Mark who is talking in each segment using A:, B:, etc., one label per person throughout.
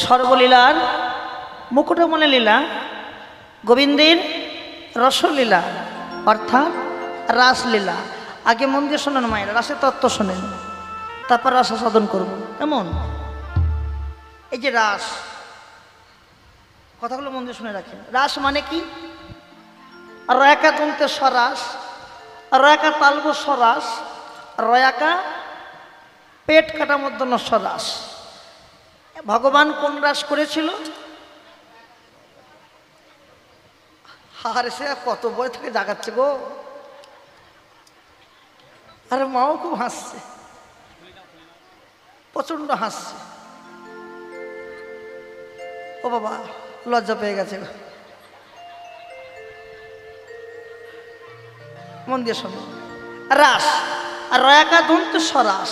A: সর্বলীলার মুকুটমণি লীলা, গোবিন্দের রসলীলা অর্থাৎ রাসলীলা। আগে মন দিয়ে শোনেন মায়ের, রাসের তত্ত্ব শোনেন, তারপর রাস সাধন করব। এমন এই যে রাস, কথাগুলো মন দিয়ে শুনে রাখেন। রাস মানে কি? রয়াকা দন্তে স্বরাস, রয়াকা তালব স্বরাস, রয়াকা পেট কাটা মধ্যে স্বরাস। ভগবান কোন রাস করেছিল? আরে সে কত বই থেকে জাগাচ্ছে গো। আরে মাও খুব হাসছে, প্রচন্ড হাসছে। ও বাবা লজ্জা পেয়ে গেছে। মন দিয়ে শোনো, রাস আর রয়াকা দন্ত স্বরাস।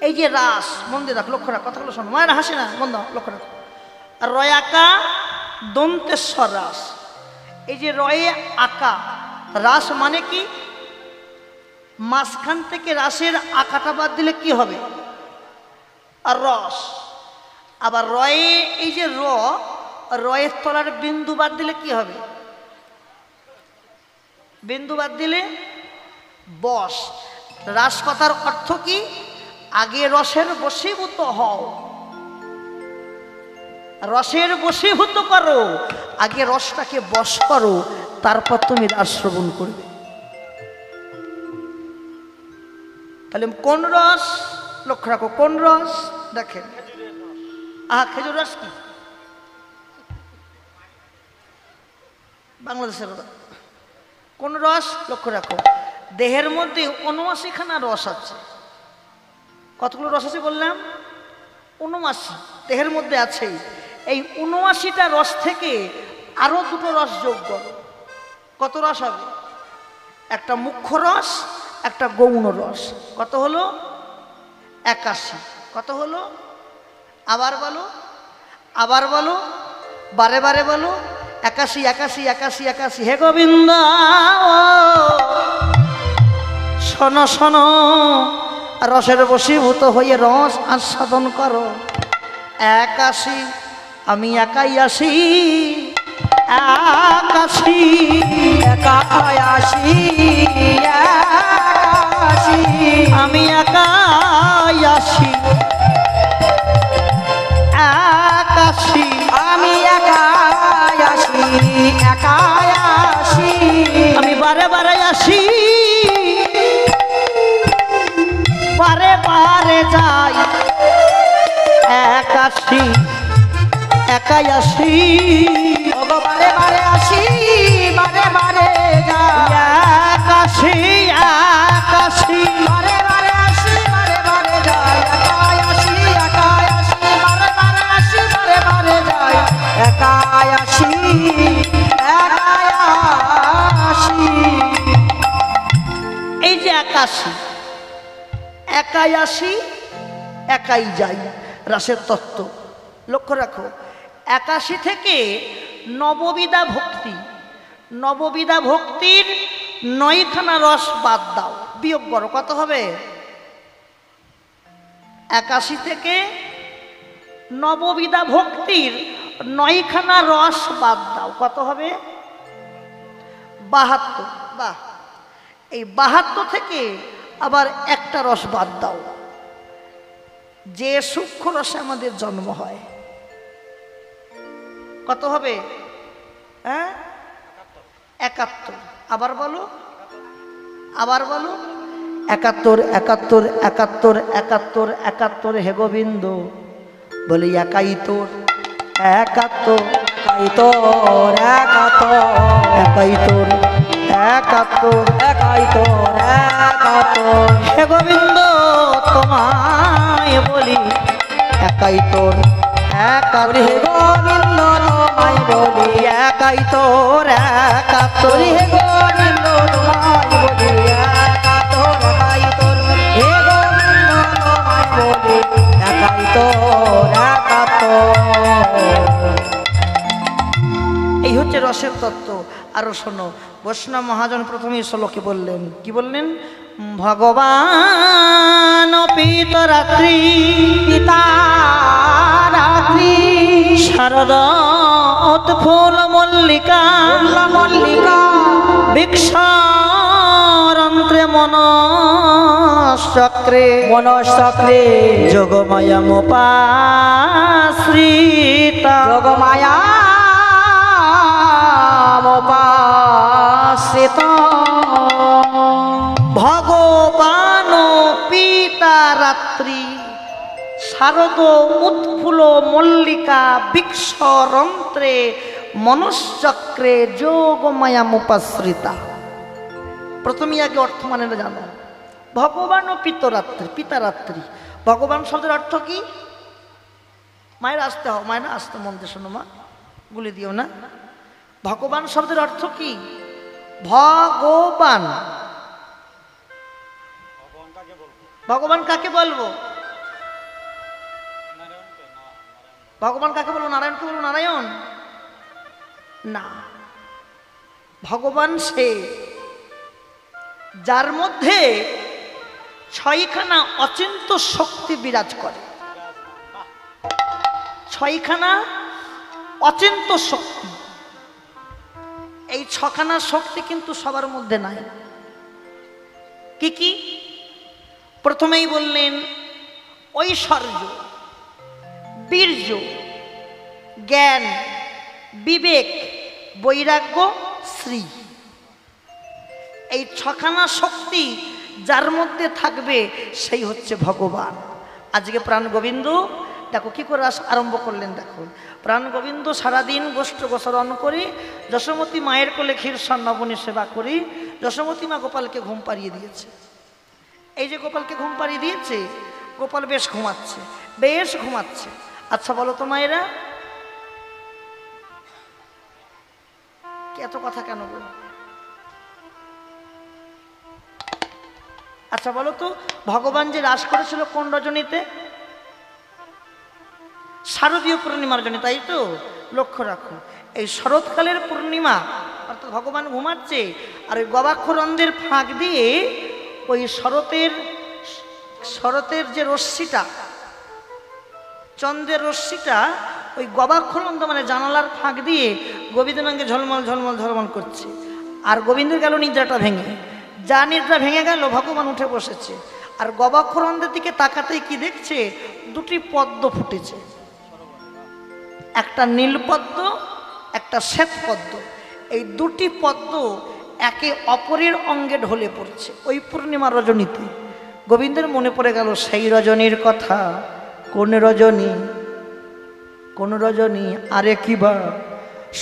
A: এই যে রাস, মন দিয়ে রাখ, লক্ষ্য রাখ, কথাগুলো শোনো, মায়ের হাসে না, মন দাও, লক্ষ্য রাখ। রয়াকা দন্তেশ্বর রাস, এই যে রয়ে আঁকা রাস মানে কি? মাঝখান থেকে রাসের আঁকাটা বাদ দিলে কি হবে? আর রস। আবার রয়ে এই যে রয়ের তলার বিন্দু বাদ দিলে কি হবে? বিন্দু বাদ দিলে বস। রাস কথার অর্থ কি? আগে রসের বশীভূত হও, রসের বশীভূত করো, আগে রসটাকে বশ করো, তারপর তুমি রাস শ্রবণ করবে। তাহলে কোন রস? লক্ষ্য রাখো, কোন রস? দেখেন, খেজুর রস কি? বাংলাদেশের কোন রস? লক্ষ্য রাখো, দেহের মধ্যে ৭৯খানা রস আছে। কতগুলো রস আছে বললাম? ৭৯ দেহের মধ্যে আছে। এই ৭৯টা রস থেকে আরো দুটো রস যোগ করো, কত রস হবে? একটা মুখ্য রস, একটা গৌণ রস। কত হলো? ৮১। কত হলো? আবার বলো, আবার বলো, বারে বারে বলো, ৮১ ৮১ ৮১ ৮১। হে গোবিন্দ শোনো শোনো, রসের বশীভূত হয়ে রস আস্বাদন করো। ৮১ আমি একাই আসি, ৮১ আমি একাই আসি, ৮১
B: আমি একাই আসি, একাই আসি,
A: আমি বারে বারে আসি, বারে বারে যাই, ৮১ একাই আসি,
B: বারে বারে আসি, বারে বারে যাই,
A: ৮১
B: বারে বারে আসি, বারে বারে যাই, একাই আসি, একাই আসি, বারে বারে আসি, বারে বারে যাই, একাই আসি, একাই আসি।
A: এই যে ৮১ একাই আসি, একাই যাই, রাসের তত্ত্ব। লক্ষ্য রাখো, ৮১ থেকে নববিধা ভক্তি, নববিধা ভক্তির ৯খানা রস বাদ দাও, বিয়োগ করো, কত হবে? ৮১ থেকে নববিধা ভক্তির ৯খানা রস বাদ দাও, কত হবে? ৭২। বাহ, এই ৭২ থেকে আবার একটা রস বাদ দাও, যে সূক্ষ্ম রসে আমাদের জন্ম হয়, কত হবে? হ্যাঁ, ৭১। আবার বলো, আবার বলো, ৭১ ৭১ ৭১ ৭১ ৭১। হে গোবিন্দ বলি একাই তোর, ৭১
B: একাই তোর, ৭১
A: একাই তোর, ৭১
B: একাই তোর, ৭১
A: হে গোবিন্দ তোমায় বলি, একাই তোর, ৭১
B: হে গোবিন্দ তোমায় বলি,
A: একাই তোর, ৭১
B: হে গোবিন্দ তোমায় বলি, ৭১ একাই তোর, হে গোবিন্দ তোমায় বলি, একাই তোর, ৭১।
A: এই হচ্ছে রসের তত্ত্ব। আরো শোনো, বৈষ্ণব মহাজন প্রথমেই শ্লোকে বললেন, কি বললেন? ভগবান পিত রাত্রি,
B: পিতা রাত্রি
A: শারদ উৎফুল মল্লিকা
B: মল্লিকা
A: বিক্ষরন্ত্রে মনশ্চক্রে
B: মনশ্চক্রে
A: যোগমায়ামোপাশ্রিতা
B: যোগমায়া মোপাশ্রিত
A: ভগবান পিতা রাত্রি শারদ উৎফুল্ল মল্লিকা বিক্ষরন্ত্রে মনশ্চক্রে যোগমায়ামোপাশ্রিতা। প্রথমেই আগে অর্থ মানে জানো, ভগবান ও পিতরাত্রি, পিতারাত্রি। ভগবান শব্দের অর্থ কি? মায়ের আসতে হও, মায়ের আসতে মন দিয়ে শোনো মা, গুলি দিও না। ভগবান শব্দের অর্থ কি? ভগবান। ভগবান কাকে বলবো? ভগবান কাকে বলবো? নারায়ণকে বলবো? নারায়ণ না, ভগবান সে যার মধ্যে ছয়খানা অচিন্ত শক্তি বিরাজ করে। ছয়খানা অচিন্ত শক্তি, এই ছখানা শক্তি কিন্তু সবার মধ্যে নাই। কি কি? প্রথমেই বললেন ঐশ্বর্য, বীর্য, জ্ঞান, বিবেক, বৈরাগ্য, শ্রী। এই ছখানা শক্তি যার মধ্যে থাকবে সেই হচ্ছে ভগবান। আজকে প্রাণ গোবিন্দ দেখো কি করে আরম্ভ করলেন। দেখো প্রাণ গোবিন্দ সারাদিন গোষ্ঠ গোচরণ করি, যশোমতী মায়ের কোলে ক্ষীর নবনী সেবা করি। যশোমতী মা গোপালকে ঘুম পাড়িয়ে দিয়েছে। এই যে গোপালকে ঘুম পাড়িয়ে দিয়েছে, গোপাল বেশ ঘুমাচ্ছে, বেশ ঘুমাচ্ছে। আচ্ছা বলো তো মায়েরা, এত কথা কেন বলো? আচ্ছা বলো তো, ভগবান যে রাস করেছিল কোন রজনীতে? শারদীয় পূর্ণিমার জন্য, তাই তো? লক্ষ্য রাখো, এই শরৎকালের পূর্ণিমা, অর্থাৎ ভগবান ঘুমাচ্ছে, আর ওই গবাক্ষরন্দের ফাঁক দিয়ে ওই শরতের যে রশ্মিটা, চন্দ্রের রশ্মিটা ওই গবাক্ষরন্দ মানে জানালার ফাঁক দিয়ে গোবিন্দনাঙ্গে ঝলমল ঝলমল ঝলমল করছে। আর গোবিন্দের গেল নিদ্রাটা ভেঙে, যা নিদ্রা ভেঙে গেল ভগবান উঠে বসেছে। আর গবাক্ষরন্দের দিকে তাকাতেই কি দেখছে? দুটি পদ্ম ফুটেছে, একটা নীল পদ্ম, একটা শ্বেত পদ্ম। এই দুটি পদ্ম একে অপরের অঙ্গে ঢলে পড়ছে ওই পূর্ণিমা রজনীতে। গোবিন্দের মনে পড়ে গেল সেই রজনীর কথা। কোন রজনী? কোন রজনী? আরে কিবা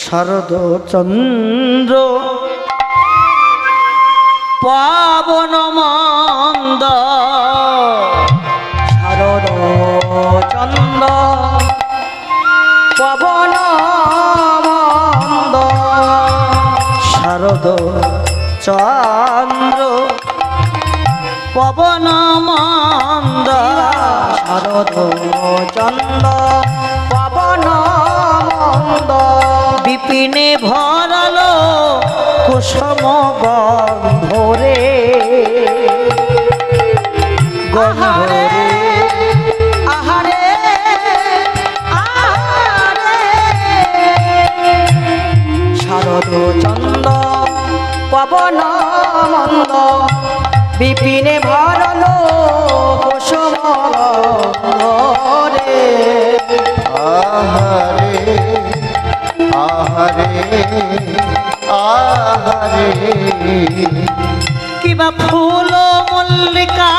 A: শারদ চন্দ্র পাবন মন্দ,
B: শারদ চন্দ্র পবন মন্দ,
A: শারদ চন্দ্র পবন মন্দ,
B: শারদ চন্দ্র পবন মন্দ,
A: বিপিনে ভরালো কুসুম গন্ধরে, গন্ধরে
B: আহারে আহারে, শারদ চন্দ্র পবন মন্দ, বিপিনে ভরলো কুসুম গন্ধরে।
C: আহারে আহারে আহারে,
A: কিবা ফুল মল্লিকা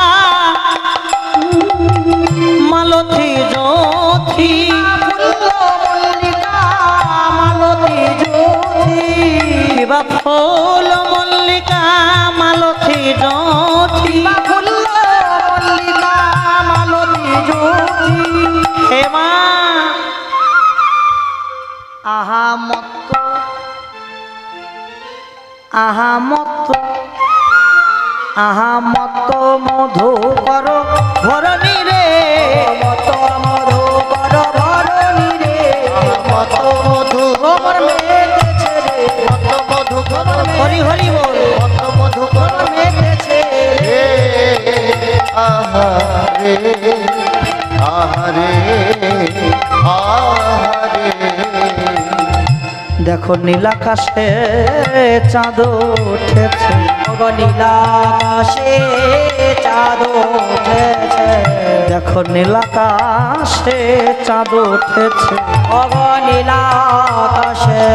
A: মালতী জ্যোতি,
B: ফুল্ল মল্লিকা মালতী জ্যোতি,
A: কিবা ফুল মল্লিকা মালতী জ্যোতি,
B: ফুল্ল মল্লিকা মালতী জ্যোতি।
A: হেমা আহা মত, আহা মত, আহা মত মধু কর ভরণী রে,
B: মত মধু কর ভরণী রে,
C: মত মধু
B: গোবর মেতেছে রে,
C: মত মধু
A: হরি হরি বল,
C: মত মধু
B: গোবর মেতেছে
C: রে। আহারে আহারে আহারে
A: দেখো নীলাকাশে চাঁদ উঠেছে,
B: ওগো নীলাকাশে চাঁদ উঠেছে,
A: দেখো নীলাকাশে চাঁদ উঠেছে,
B: ওগো নীলাকাশে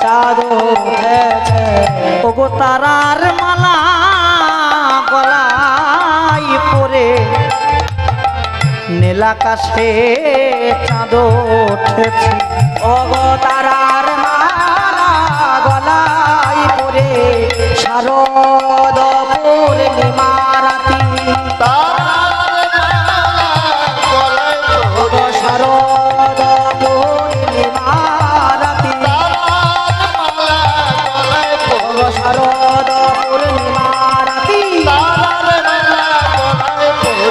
B: চাঁদ উঠেছে,
A: ওগো তারার মালা গলায় পরে নীলাকাশে চাঁদ উঠেছে,
B: ওগো তারার মালা গলায় পরে শারদ পূর্ণিমা রাতি, ওগো শারদ পূর্ণিমা রাতি, ওগো শারদ পূর্ণিমা রাতি,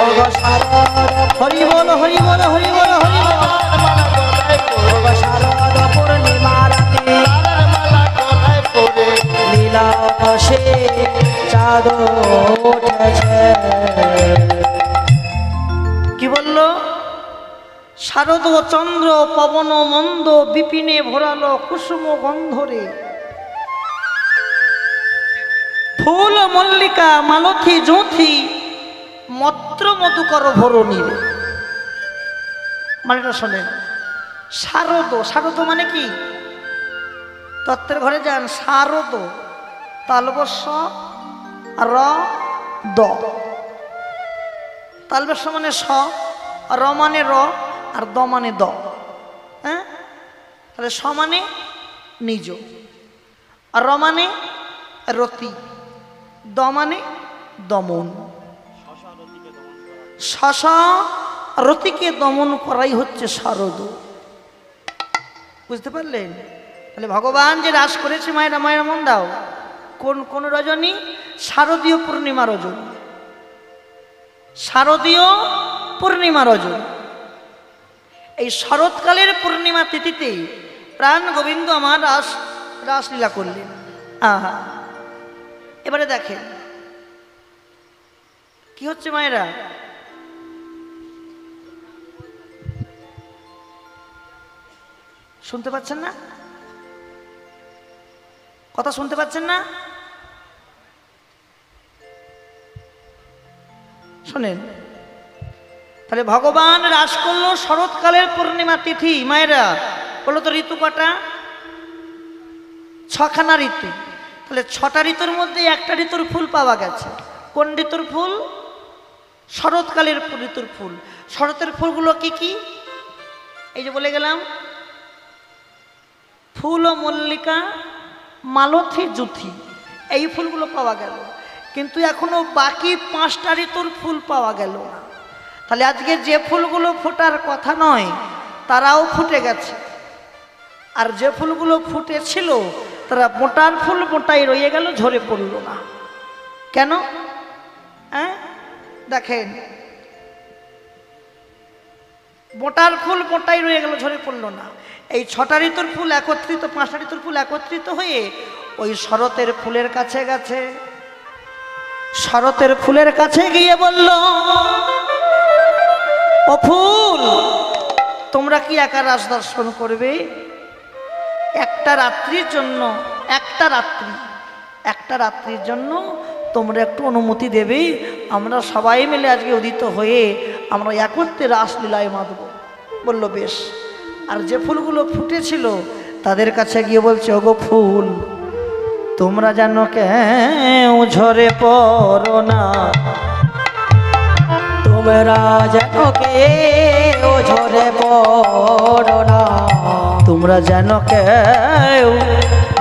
B: ওগো শারদ
A: হরি বল হরি বল হরি বল হরি বল,
B: ওগো শারদ পূর্ণিমা রাতি, নীলাকাশে চাঁদ উঠেছে।
A: কি বলল? শারদ চন্দ্র পবন মন্দ বিপিনে ভরালো কুসুম গন্ধরে, ফুল মল্লিকা মালথি জ্যোথি মত্র মধুকর ভরণীর। মানে শোনেন, শারদ, শারদ মানে কি? তত্ত্বের ঘরে যান, শারদ তালবস্য র দ, তালবস্য মানে স, র মানে র, আর দ মানে দ। হ্যাঁ, তাহলে স মানে নিজ, আর র মানে রতি, দ মানে দমন। শশা রতিকে দমন করাই হচ্ছে শারদ। বুঝতে পারলেন? তাহলে ভগবান যে রাস করেছে, মায়েরা মায়েরা মন দাও, কোন কোন রজনী? শারদীয় পূর্ণিমা রজনী, শারদীয় পূর্ণিমা রজনী। এই শরৎকালের পূর্ণিমা তিথিতে প্রাণ গোবিন্দ আমার রাসলীলা করলেন। আহা, এবারে দেখেন কি হচ্ছে মায়েরা। শুনতে পাচ্ছেন না? কথা শুনতে পাচ্ছেন না? শোনেন, তাহলে ভগবান রাস করলো শরৎকালের পূর্ণিমা তিথি। মায়েরা বলো তো ঋতু কটা? ছখানা ঋতু। তাহলে ছটা ঋতুর মধ্যে একটা ঋতুর ফুল পাওয়া গেছে। কোন ঋতুর ফুল? শরৎকালের ঋতুর ফুল। শরতের ফুলগুলো কি কি? এই যে বলে গেলাম, ফুল ও মল্লিকা মালথি জুথি, এই ফুলগুলো পাওয়া গেল। কিন্তু এখনো বাকি 5টা ঋতুর ফুল পাওয়া গেল না। তাহলে আজকে যে ফুলগুলো ফোটার কথা নয় তারাও ফুটে গেছে, আর যে ফুলগুলো ফুটেছিল তারা মোটার ফুল মোটাই রয়ে গেল, ঝরে পড়ল না। কেন? হ্যাঁ, দেখেন, মোটার ফুল মোটাই রয়ে গেল, ঝরে পড়ল না। এই 6টা ঋতুর ফুল একত্রিত, 5টা ঋতুর ফুল একত্রিত হয়ে ওই শরতের ফুলের কাছে গেছে। শরতের ফুলের কাছে গিয়ে বলল, ও ফুল, তোমরা কি একা রাস দর্শন করবে? একটা রাত্রির জন্য, একটা রাত্রির জন্য তোমরা একটু অনুমতি দেবে? আমরা সবাই মিলে আজকে উদিত হয়ে আমরা একত্রে রাসলীলায় মাতব। বলল বেশ। আর যে ফুলগুলো ফুটেছিল তাদের কাছে গিয়ে বলছে, ওগো ফুল, তোমরা যেন কেউ ঝরে পড়ো না,
B: তোমরা যেন কেউ ঝরে পড়ো না,
A: তোমরা যেন কেউ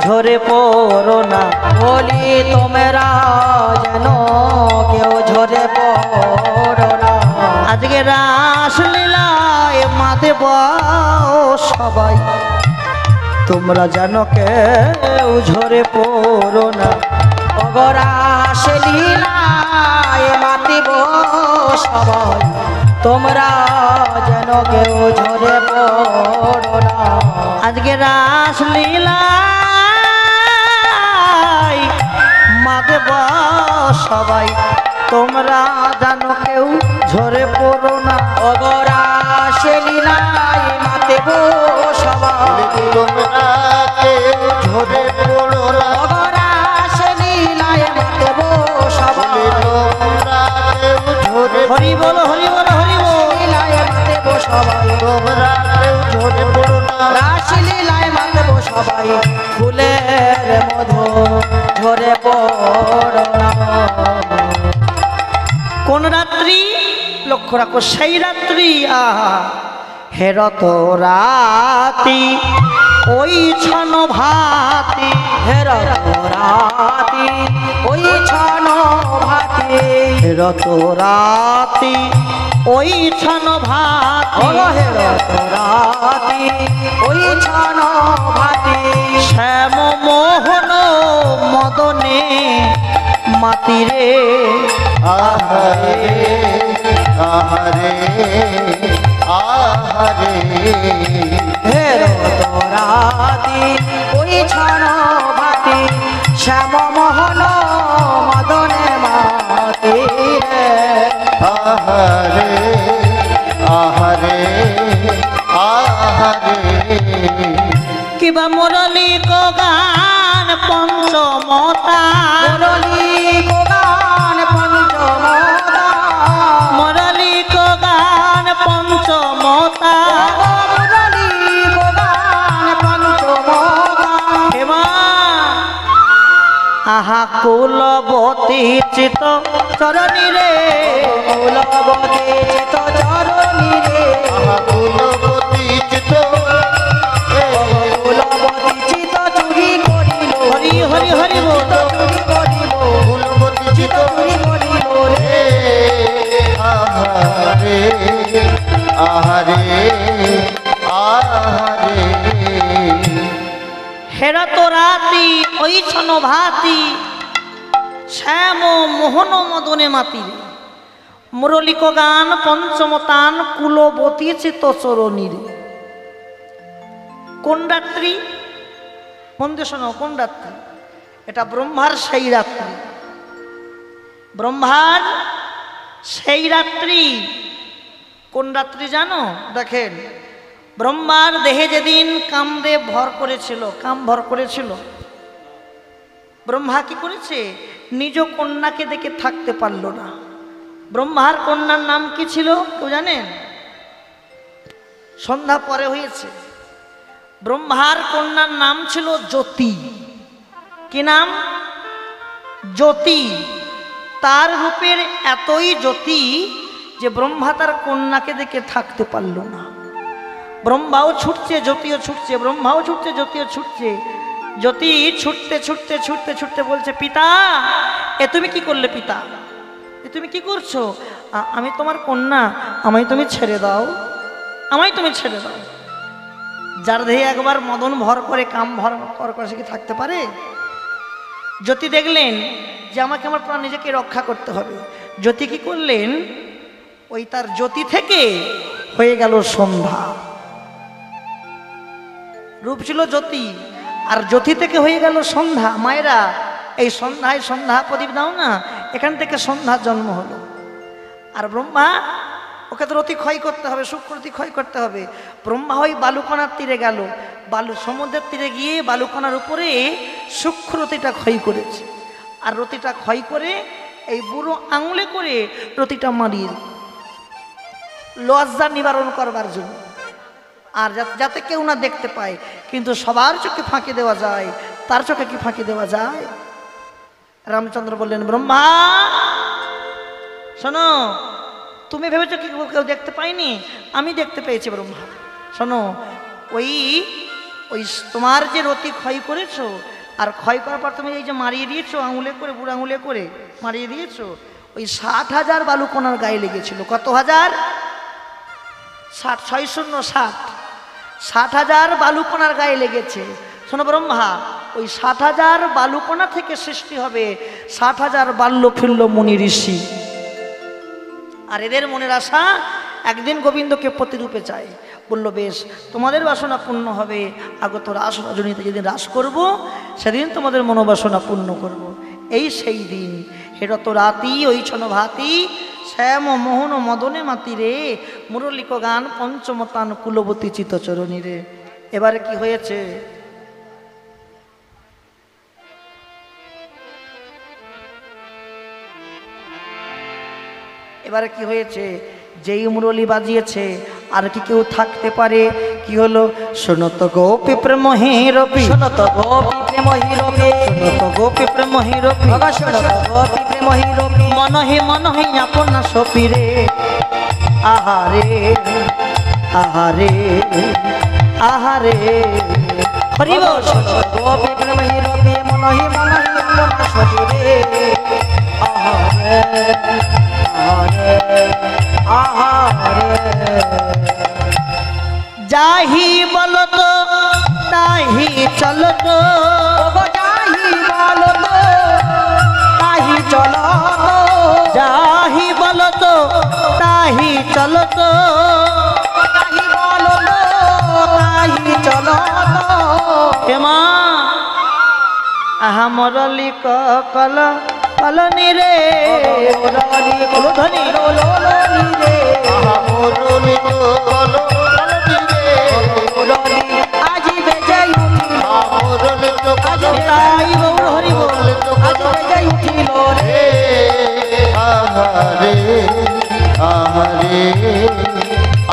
A: ঝরে পড়ো না।
B: বলি তোমরা যেন কেউ ঝরে পড়ো না।
A: আজকে রাসলীলায় মাদেব সবাই, তোমরা যেন কেউ ঝরে পড়ো না।
B: ওগো রাসলীলায় মাতিব সবাই, তোমরা যেন কেউ ঝরে পড়ো না।
A: আজকে রাসলীলায় মাদেব সবাই, তোমরা যেন কেউ ঝরে পড়ো না।
B: ওগো রাসলীলায় মাতিব সবাই,
C: তোমরা তোমরা কেউ ঝরে পড়ো না
B: রাসলীলায় মাতবো সবাই ফুলের মধু ঝরে পড়ো না।
A: কোন রাত্রি? লক্ষ্য রাখো, সেই রাত্রি। আহা, হেরত রাতি ওই ছন ভাতি।
B: হেরত রাতি ওই ছন ভাতি।
A: হেরত রাতি ওই ছন ভাতি।
B: হেরত রাতি ওই ছন ভাতি।
A: শ্যাম মোহন মদনে মাতিরে।
C: আহারে আহারে আহারে
B: হেরত রাতি ওই ছন ভাতি। শ্যাম মোহন মদনে মাতি রে।
C: আহারে আহারে আহারে
A: কিবা মুরলী গান পঞ্চমতা।
B: মুরলী গান পঞ্চমতা।
A: মুরলী গান পঞ্চমতা।
B: মুরলী গান পঞ্চমতা।
A: হেমা আহা কুলবতী চিত চরণী রে।
B: কুলবতী চিত চরণী রে।
C: আহা কুলবতী চিত
B: কুলবতী চিত চুরি করিল।
A: হরি হরি হরি বল।
B: চুরি করিল।
C: কুলবতী চিত
B: চুরি করিল রে।
C: আহারে আহারে আহারে
A: হেরত রাতি ওই ছন ভাতি। শ্যাম মোহন মদনে মাতি। মুরলিক গান পঞ্চমতান কুলবতী চিত চরণীর। কোন রাত্রি? মন দিয়ে শোনো, কোন রাত্রি? এটা ব্রহ্মার সেই রাত্রি। ব্রহ্মার সেই রাত্রি। কোন রাত্রি জানো? দেখেন, ব্রহ্মার দেহে যেদিন কামদেব ভর করেছিল, কাম ভর করেছিল, ব্রহ্মা কি করেছে? নিজ কন্যাকে দেখে থাকতে পারল না। ব্রহ্মার কন্যার নাম কি ছিল কেউ জানেন? সন্ধ্যা পরে হয়েছে। ব্রহ্মার কন্যার নাম ছিল জ্যোতি। কি নাম? জ্যোতি। তার রূপের এতই জ্যোতি যে ব্রহ্মা তার কন্যাকে দেখে থাকতে পারল না। ব্রহ্মাও ছুটছে, জ্যোতিও ছুটছে, ব্রহ্মাও ছুটছে, জ্যোতিও ছুটছে। জ্যোতি ছুটতে ছুটতে ছুটতে ছুটতে বলছে, পিতা এ তুমি কি করলে? পিতা এ তুমি কি করছো? আমি তোমার কন্যা, আমায় তুমি ছেড়ে দাও, আমায় তুমি ছেড়ে দাও। যার দেহে একবার মদন ভর করে, কাম ভর করে, সে কি থাকতে পারে? জ্যোতি দেখলেন যে আমাকে আমার প্রাণ নিজেকে রক্ষা করতে হবে। জ্যোতি কি করলেন? ওই তার জ্যোতি থেকে হয়ে গেল সন্ধ্যা। রূপ ছিল জ্যোতি, আর জ্যোতি থেকে হয়ে গেল সন্ধ্যা। মায়েরা, এই সন্ধ্যায় সন্ধ্যা প্রদীপ দাও না, এখান থেকে সন্ধ্যার জন্ম হলো। আর ব্রহ্মা, ওকে তো রতি ক্ষয় করতে হবে, শুক্রতি ক্ষয় করতে হবে। ব্রহ্মা ওই বালুকণার তীরে গেল, সমুদ্রের তীরে গিয়ে বালুকণার উপরে শুক্রতিটা ক্ষয় করেছে। আর রতিটা ক্ষয় করে এই বুড়ো আঙুলে করে রতিটা মারিয়ে লজ্জা নিবারণ করবার জন্য, আর যাতে কেউ না দেখতে পায়। কিন্তু সবার চোখে ফাঁকি দেওয়া যায়, তার চোখে কি ফাঁকি দেওয়া যায়? রামচন্দ্র বললেন, ব্রহ্মা শোনো, তুমি ভেবেছো কি কেউ দেখতে পাইনি? আমি দেখতে পেয়েছি ব্রহ্মা। শোনো, ওই তোমার যে রতি ক্ষয় করেছো, আর ক্ষয় করার পর তুমি এই যে মারিয়ে দিয়েছো আঙুলে করে, বুড়ো আঙুলে করে মারিয়ে দিয়েছো, ওই 60,000 বালুকণার গায়ে লেগেছিল। কত হাজার? 60,000 বালুকণার গায়ে লেগেছে। শোনো ব্রহ্মা, ওই 60,000 বালুকণা থেকে সৃষ্টি হবে 60,000 বাল্য ফিরল মুনি ঋষি। আর এদের মনের আশা একদিন গোবিন্দকে প্রতিরূপে চায়। বলল, বেশ, তোমাদের বাসনা পূর্ণ হবে, আগত রাস রজনীতে যেদিন রাস করব, সেদিন তোমাদের মনোবাসনা পূর্ণ করব। এই সেই দিন। হেরত রাতি ওই ছন ভাতি। শ্যাম মোহন মদনে মাতি রে। মুরলিক গান পঞ্চমতান কুলবতী চিতচরণী রে। এবারে কি হয়েছে? এবারে কি হয়েছে? যেই মুরলি বাজিয়েছে আর কি কেউ থাকতে পারে? কি হলো? শোনো তো গোপী প্রেম হিরপি,
B: শোনো তো গোপী প্রেম হিরপি,
A: শোনো তো গোপী প্রেম হিরপি,
B: বাবা শোনো তো গোপী প্রেম হিরপি,
A: মন হে আপনা সপিরে। আহারে আহারে আহারে হরি বল।
B: শোনো তো গোপী প্রেম হিরপি, মনহি আপনা সপিরে। আহারে আহারে আহারে।
A: যাহি বলত তাহি চলত,
B: ওগো যাহি বলো তো তাহি চলো তো,
A: যাহি বলত তাহি চলত,
B: তাহি বলো তো তাহি চলো তো।
A: হেমা আহা মরলি কল কলনি রে,
B: মুরলি
A: কলধ্বনি
B: লোলনি রে,
C: আহা মুরলি তো বলো বলনি রে,
B: মুরলি আজি বেজে উঠিল,
C: আহা মুরলি তো বলো
A: তাই গৌর হরি বল।
B: আজি বেজে উঠিল রে।
C: রে। আহারে আহারে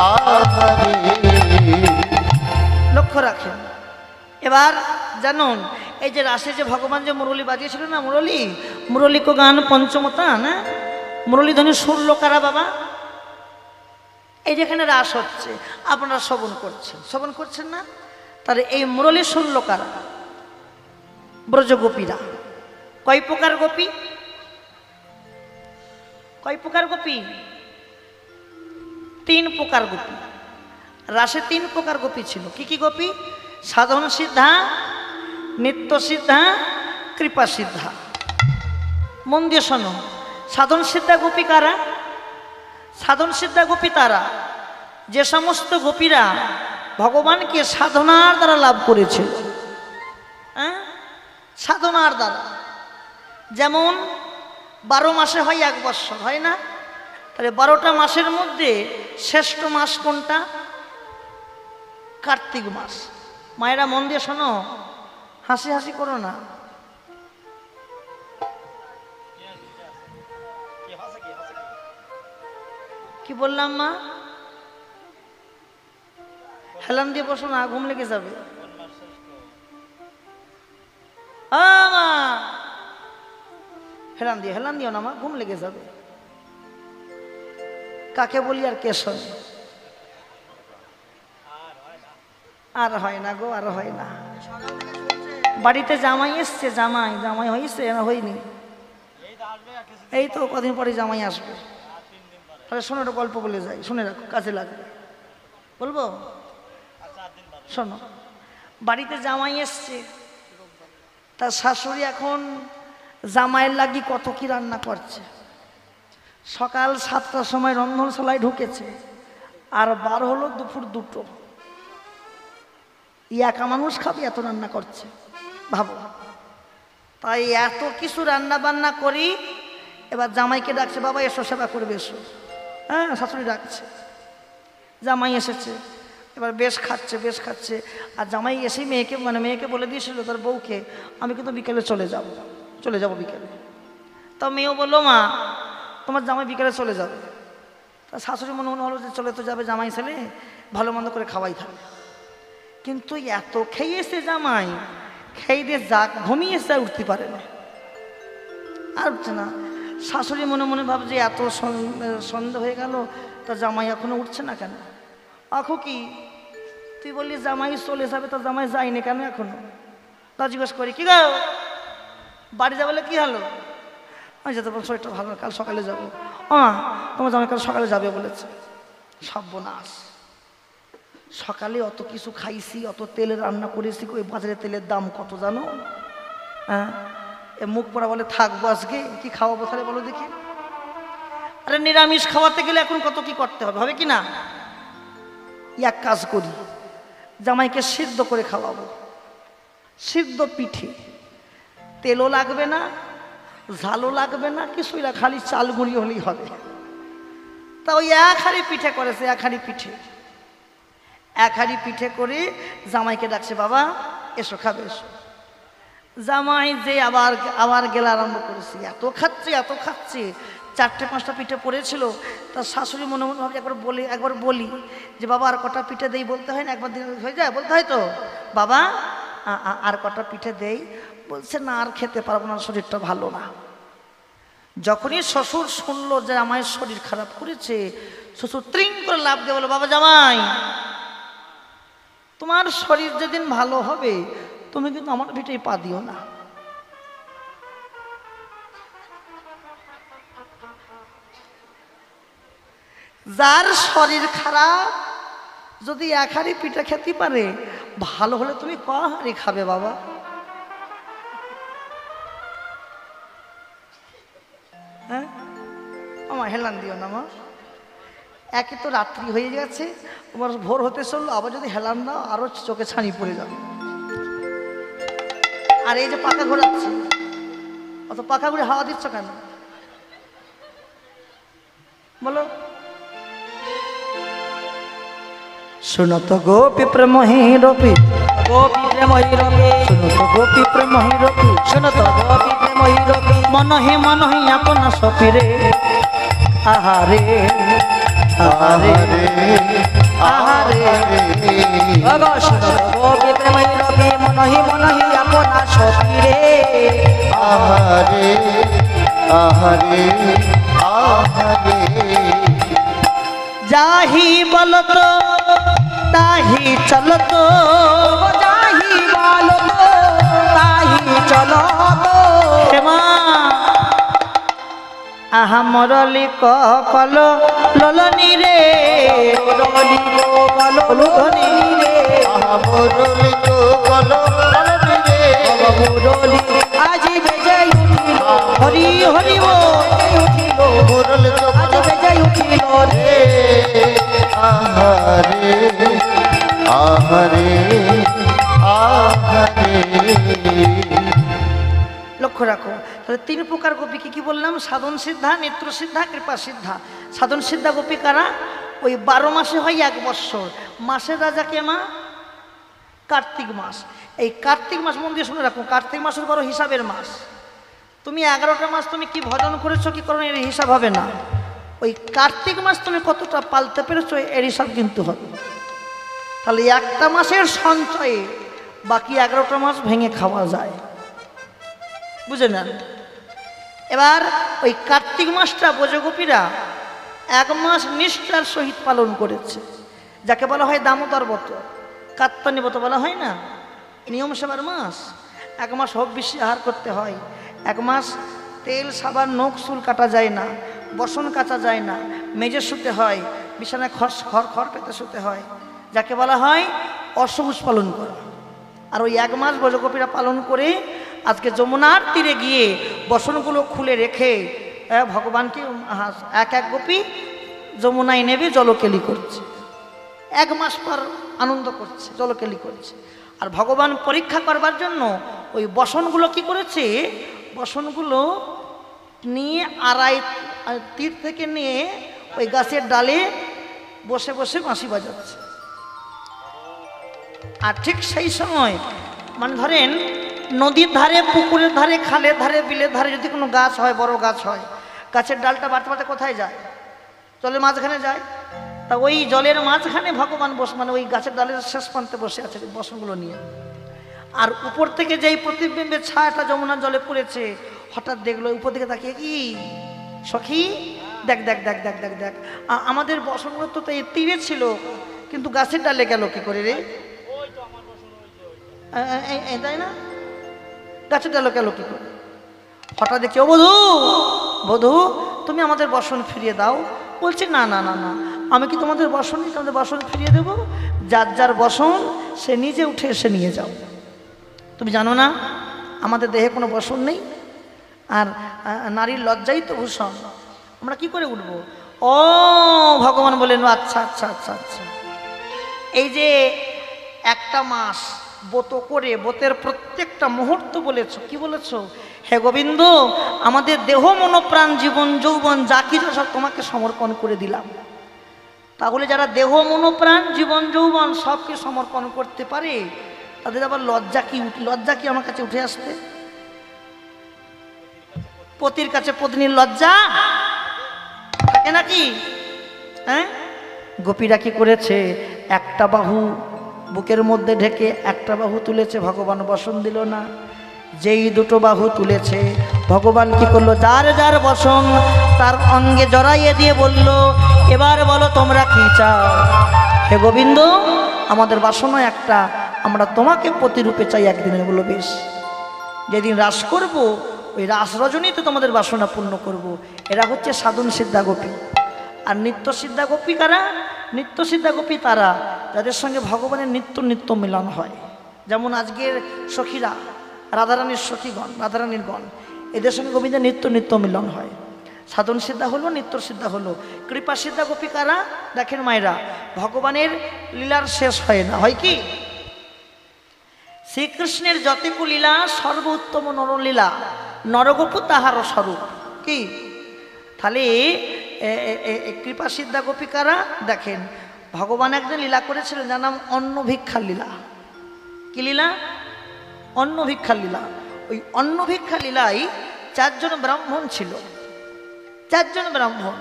C: আহারে।
A: লক্ষ্য রাখেন। এবার জানুন, এই যে রাসে যে ভগবান যে মুরলী বাজিয়েছিল না, মুরলী কো গান পঞ্চমতা না, মুরলী ধ্বনি সুরল কারা বাবা? এই যেখানে রাস হচ্ছে আপনারা শ্রবণ করছেন না? তাহলে এই মুরলী সুরল কারা? ব্রজ গোপীরা। কয় প্রকার গোপী? কয় প্রকার গোপী? 3 প্রকার গোপী। রাসে 3 প্রকার গোপী ছিল। কি কি গোপী? সাধন সিদ্ধা, নিত্য সিদ্ধা, কৃপা সিদ্ধা। মন দিয়ে শোনো, সাধন সিদ্ধা গোপী কারা? সাধন সিদ্ধা গোপী তারা যে সমস্ত গোপীরা ভগবানকে সাধনার দ্বারা লাভ করেছিল। হ্যাঁ, সাধনার দ্বারা। যেমন 12 মাসে হয় 1 বৎসর, হয় না? তাহলে 12টা মাসের মধ্যে শ্রেষ্ঠ মাস কোনটা? কার্তিক মাস। মায়েরা মন দিয়ে শোনো, হাসি হাসি করো না। কি বললাম মা? হেলান দিয়ে বসো না, ঘুম লেগে যাবে। মা হেলান দিও না মা, ঘুম লেগে যাবে। কাকে বলি আর কে শোনে? আর হয় না গো, আর হয় না। বাড়িতে জামাই এসছে, জামাই হয়েছে না হয়নি? এই তো কদিন পরে জামাই আসবে। তাহলে শোনো, একটা গল্প বলে যাই, শুনে রাখো, কাজে লাগবে। বলবো? শোনো, বাড়িতে জামাই এসছে, তার শাশুড়ি এখন জামাইয়ের লাগি কত কি রান্না করছে। সকাল 7টার সময় রন্ধনশালায় ঢুকেছে, আর বার হলো দুপুর 2টো। একা মানুষ খাবে, এত রান্না করছে, ভাবো। তাই এত কিছু রান্না বান্না করি, এবার জামাইকে ডাকছে, বাবা এসো, সেবা করবে এসো। হ্যাঁ, শাশুড়ি ডাকছে, জামাই এসেছে। এবার বেশ খাচ্ছে। আর জামাই এসেই মেয়েকে বলে দিয়েছিল তার বউকে, আমি কিন্তু বিকেলে চলে যাব বিকেলে। তা মেয়েও বললো, মা তোমার জামাই বিকেলে চলে যাবে। তা শাশুড়ি মনে হলো যে চলে তো যাবে, জামাই ছেলে ভালো মন্দ করে খাওয়াই থাকে। কিন্তু এত খেয়েছে জামাই, খেয়ে দিয়ে ঘুমিয়েছে, উঠতে পারে না, আর উঠছে না। শাশুড়ি মনে মনে ভাবছে এত সন্ধ্যা হয়ে গেল, তা জামাই এখনো উঠছে না কেন? আখো কি তুই বললি জামাই চলে যাবে, তা জামাই যায়নি কেন এখনো? তা জিজ্ঞেস করি, কি গো বাড়ি যাবে? কি হলো? আমি যেতে পারবো, শরীরটা ভালো, কাল সকালে যাবো। তোমার জামাই কাল সকালে যাবে বলেছে। সর্বনাশ, সকালে অত কিছু খাইছি, অত তেলে রান্না করেছি, ওই বাজারে তেলের দাম কত জানো? হ্যাঁ, এ মুখ পড়া বলে থাকবো আজকে, কি খাওয়াবো তাহলে বলো দেখি? আরে নিরামিষ খাওয়াতে গেলে এখন কত কি করতে হবে, হবে কি না? এক কাজ করি, জামাইকে সিদ্ধ করে খাওয়াবো। সিদ্ধ পিঠে, তেলও লাগবে না, ঝালও লাগবে না, কিছুই না, খালি চাল গুঁড়ি হলেই হবে। তা ওই 1 হাঁড়ি পিঠে করেছে, 1 হাঁড়ি পিঠে। 1 হাঁড়ি পিঠে করে জামাইকে ডাকছে, বাবা এসো, খাবে এসো। জামাই যে আবার গেলা আরম্ভ করেছে, এত খাচ্ছে 4টে 5টা পিঠে পড়েছিল। তার শাশুড়ি মনে মনে ভাবছে একবার বলি যে বাবা আর কটা পিঠে দেই, বলতে হয় না, একবার দিন হয়ে যায়, বলতে হয় তো বাবা আর কটা পিঠে দেই। বলছে না আর খেতে পারবো না, শরীরটা ভালো না। যখনই শ্বশুর শুনলো যে আমার শরীর খারাপ করেছে, শ্বশুর ত্রিং করে লাফ দিয়ে বলো, বাবা জামাই তোমার শরীর যেদিন ভালো হবে তুমি কিন্তু আমার পিঠেই পা দিও না। যার শরীর খারাপ যদি 1 হাঁড়ি পিঠা খেতে পারে, ভালো হলে তুমি ক হাঁড়ি খাবে বাবা? হ্যাঁ আমার হেলান দিও না মা, একে তো রাত্রি হয়ে গেছে, তোমার ভোর হতে চললো, আবার যদি হেলান দাও আরো চোখে ছানি পড়ে যাবে। আর এই যে পাকা ঘোরাচ্ছে, অত পাকা ঘুরে হাওয়া দিচ্ছ কেন বলো? শুনত গোপী প্রেম হিরপি,
B: গোপী প্রেম হিরপি,
A: শুনত গোপী প্রেম হিরপি,
B: শুনত গোপী প্রেম হিরপি,
A: মন হি আপন সপিরে, আহারে আহারে আহারে।
B: ওগো শুনত গোপী প্রেম হিরপি, মন হি আপনা সপিরে,
C: আহারে আহারে আহারে।
A: যাহি বলত তাহি চলত,
B: যাহি বলত তাহি চলত,
A: হেমা আহা মরলি কল ললনি রে,
B: মুরলি গোপাল
A: ললনি
B: রে,
C: আহা মুরলি গোপাল ললনি রে,
B: মুরলি আজি বেজে উঠিল,
A: হরি হরি বল,
B: উঠিল
C: মুরলি গোপাল
B: আজি বেজে উঠিল রে,
C: আহারে আহারে আহারে।
A: লক্ষ্য রাখো তাহলে 3 প্রকার গোপী কি বললাম? সাধন সিদ্ধা, নেত্র সিদ্ধা, কৃপা সিদ্ধা। সাধন সিদ্ধা গোপী কারা? ওই 12 মাসে হয় 1 বৎসর। মাসের রাজা কে মা? কার্তিক মাস। এই কার্তিক মাস মন দিয়ে শুনে রাখো, কার্তিক মাসের বড় হিসাবের মাস। তুমি 11টা মাস তুমি কি ভজন করেছো কি করো এর হিসাব হবে না, ওই কার্তিক মাস তুমি কতটা পালতে পেরেছো এর হিসাব কিন্তু হবে। তাহলে একটা মাসের সঞ্চয়ে বাকি 11টা মাস ভেঙে খাওয়া যায়, বুঝে নেন। এবার ওই কার্তিক মাসটা ব্রজগোপীরা 1 মাস নিষ্ঠার সহিত পালন করেছে, যাকে বলা হয় দামোদর ব্রত, কাত্তানি ব্রত বলা হয় না, নিয়ম সেবার মাস। 1 মাস হোক বেশি আহার করতে হয়, 1 মাস তেল সাবান নখ চুল কাটা যায় না, বসন কাচা যায় না, মেজে শুতে হয়, বিছানায় খড় পেতে শুতে হয়, যাকে বলা হয় অসবুজ পালন করা। আর ওই 1 মাস ব্রজগোপীরা পালন করে আজকে যমুনার তীরে গিয়ে বসনগুলো খুলে রেখে ভগবানকে এক গোপী যমুনায় নেবে জলকেলি করছে, 1 মাস পর আনন্দ করছে, জলকেলি করছে। আর ভগবান পরীক্ষা করবার জন্য ওই বসনগুলো কি করেছে, বসনগুলো নিয়ে আড়াই তীর থেকে নিয়ে ওই গাছের ডালে বসে বসে বাঁশি বাজাচ্ছে। আর ঠিক সেই সময় মানে ধরেন নদীর ধারে, পুকুরের ধারে, খালের ধারে, বিলের ধারে যদি কোনো গাছ হয়, বড় গাছ হয়, গাছের ডালটা বাড়তে বাড়তে কোথায় যায়? জলের মাঝখানে যায়। তা ওই জলের মাঝখানে ভগবান মানে ওই গাছের ডালের শেষ প্রান্তে বসে আছে বসনগুলো নিয়ে। আর উপর থেকে যেই প্রতিবিম্বের ছায়াটা যমুনার জলে পড়েছে, হঠাৎ দেখলো উপর দিকে তাকিয়ে, কি সখী দেখ দেখ দেখ দেখ দেখ দেখ, আমাদের বসনগুলো তো এই তীরে ছিল, কিন্তু গাছের ডালে গেল কি করে রে? তাই না, গাছের ডালে গেল কি করে? হঠাৎ দেখছি, ও বধূ বধূ তুমি আমাদের বসন ফিরিয়ে দাও। বলছি না না না না, আমি কি তোমাদের বসন নিয়ে তোমাদের বসন ফিরিয়ে দেবো? যার যার বসন সে নিজে উঠে এসে নিয়ে যাও। তুমি জানো না আমাদের দেহে কোনো বসন নেই, আর নারীর লজ্জাই তো ভূষণ, আমরা কি করে উঠবো? ও ভগবান বলেন, আচ্ছা আচ্ছা আচ্ছা আচ্ছা, এই যে 1টা মাস ব্রত করে ব্রতের প্রত্যেকটা মুহূর্ত বলেছ, কি বলেছ? হে গোবিন্দ, আমাদের দেহ মনোপ্রাণ জীবন যৌবন যা কিছু সব তোমাকে সমর্পণ করে দিলাম। তাহলে যারা দেহ মনোপ্রাণ জীবন যৌবন সবকে সমর্পণ করতে পারে, তাদের আবার লজ্জা কি আমার কাছে উঠে আসতে? পতির কাছে পত্নীর লজ্জা থাকে নাকি? হ্যাঁ, গোপীরা কি করেছে, একটা বাহু বুকের মধ্যে ঢেকে একটা বাহু তুলেছে, ভগবান বসন দিল না। যেই দুটো বাহু তুলেছে, ভগবান কি করলো, যার যার বসন তার অঙ্গে জড়াইয়ে দিয়ে বলল, এবার বলো তোমরা কি চাও। হে গোবিন্দ, আমাদের বাসনা একটা, আমরা তোমাকে প্রতিরূপে চাই একদিনের। বললো বেশ, যেদিন রাস করব ওই রাস রজনীতে তোমাদের বাসনা পূর্ণ করব। এরা হচ্ছে সাধন সিদ্ধা গোপী। আর নিত্য সিদ্ধা গোপী কারা? নিত্য সিদ্ধা গোপী তারা যাদের সঙ্গে ভগবানের নিত্য নিত্য মিলন হয়। যেমন আজকের সখীরা, রাধারানীর সখীগণ, রাধারানীর গণ, এদের সঙ্গে গোবিন্দের নিত্য নিত্য মিলন হয়। সাধন সিদ্ধা হলো, নিত্য সিদ্ধা হলো। কৃপা সিদ্ধা গোপী কারা? দেখেন মায়েরা, ভগবানের লীলার শেষ হয় না। হয় কি? শ্রীকৃষ্ণের যতেকু লীলা সর্ব উত্তম নরলীলা, নরগোপু তাহার স্বরূপ। কি তাহলে কৃপা সিদ্ধা গোপিকারা দেখেন, ভগবান একদিন লীলা করেছিলেন, যার নাম অন্ন ভিক্ষার লীলা। কি লীলা? অন্ন ভিক্ষার লীলা। ওই অন্ন ভিক্ষা লীলায় চারজন ব্রাহ্মণ ছিল। চারজন ব্রাহ্মণ,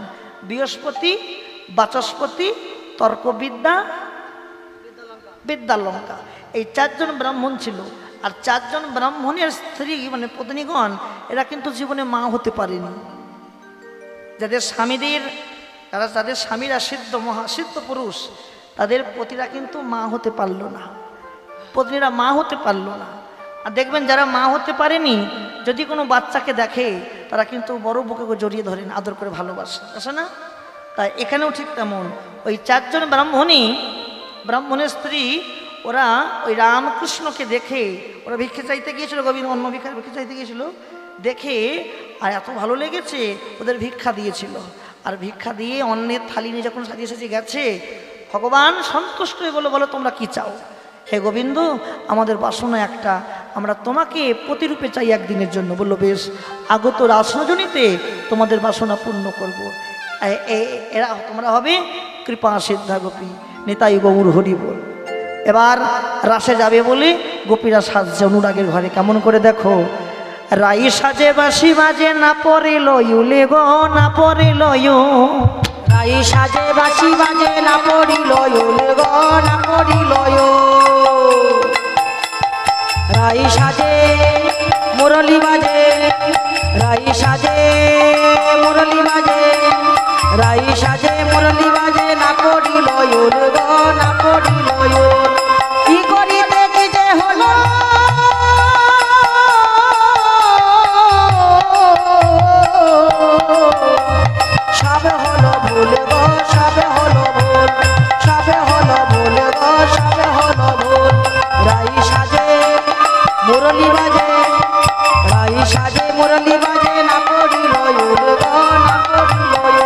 A: বৃহস্পতি, বাচস্পতি, তর্কবিদ্যা, বিদ্যালঙ্কা, এই চারজন ব্রাহ্মণ ছিল। আর চারজন ব্রাহ্মণের স্ত্রী মানে পত্নীগণ, এরা কিন্তু জীবনে মা হতে পারেনি। যাদের স্বামীদের, যাদের স্বামীরা সিদ্ধ মহাসিদ্ধ পুরুষ, তাদের পতিরা কিন্তু মা হতে পারল না, পত্নীরা মা হতে পারল না। আর দেখবেন যারা মা হতে পারেনি, যদি কোনো বাচ্চাকে দেখে, তারা কিন্তু বড় বুকে জড়িয়ে ধরেন, আদর করে ভালোবাসে, আছে না? তাই এখানেও ঠিক তেমন। ওই চারজন ব্রাহ্মণই, ব্রাহ্মণের স্ত্রী, ওরা ওই রামকৃষ্ণকে দেখে ওরা ভিক্ষে চাইতে গিয়েছিল, গোবিন্দ অন্ন ভিক্ষা চাইতে গিয়েছিল, দেখে আর এত ভালো লেগেছে, ওদের ভিক্ষা দিয়েছিল। আর ভিক্ষা দিয়ে অন্নের থালি নিয়ে যখন সাজিয়ে সাজিয়ে গেছে, ভগবান সন্তুষ্ট হয়ে বলো, বলো তোমরা কি চাও। হে গোবিন্দ, আমাদের বাসনা একটা, আমরা তোমাকে প্রতিরূপে চাই একদিনের জন্য। বললো বেশ, আগত রাসরজনীতে তোমাদের বাসনা পূর্ণ করবো। এরা তোমরা হবে কৃপা সিদ্ধা গোপী, নিতাই গৌর হরি বল। এবার রাসে যাবে বলে গোপীরা সাজছে অনুরাগের ঘরে। কেমন করে দেখো, রাই সাজে বাসি বাজে, না পরে লয়ুলে গো, না পরে লয়ু।
B: রাই সাজে বাসি বাজে, না পড়িল গো, না পড়িল। রাই সাজে মুরলি বাজে, রাই সাজে মুরলি বাজে, রাই সাজে মুরলি বাজে, না পড়িল গো, না পড়িল। কি করিতে কি যে হলো, সব হলো ভুল গো, সব হলো ভুল, সব হলো ভুল গো, সব হলো ভুল। রাই সাজে মুরলি বাজে, রাই সাজে মুরলি বাজে, না পড়িল গো, না পড়িল।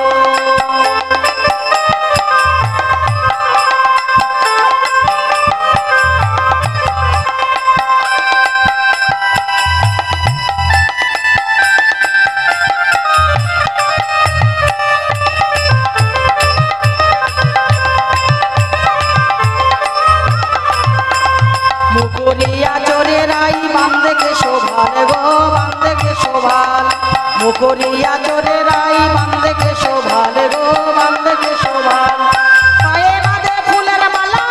B: মুকুরিয়া চোরে রাই বাম দেখে শোভাল গো, বাম দেখে শোভাল। মুকুরিয়া চোরে রাই বাম দেখে শোভাল গো, বাম দেখে শোভাল। পায়ে বাঁধে ফুলের মালা,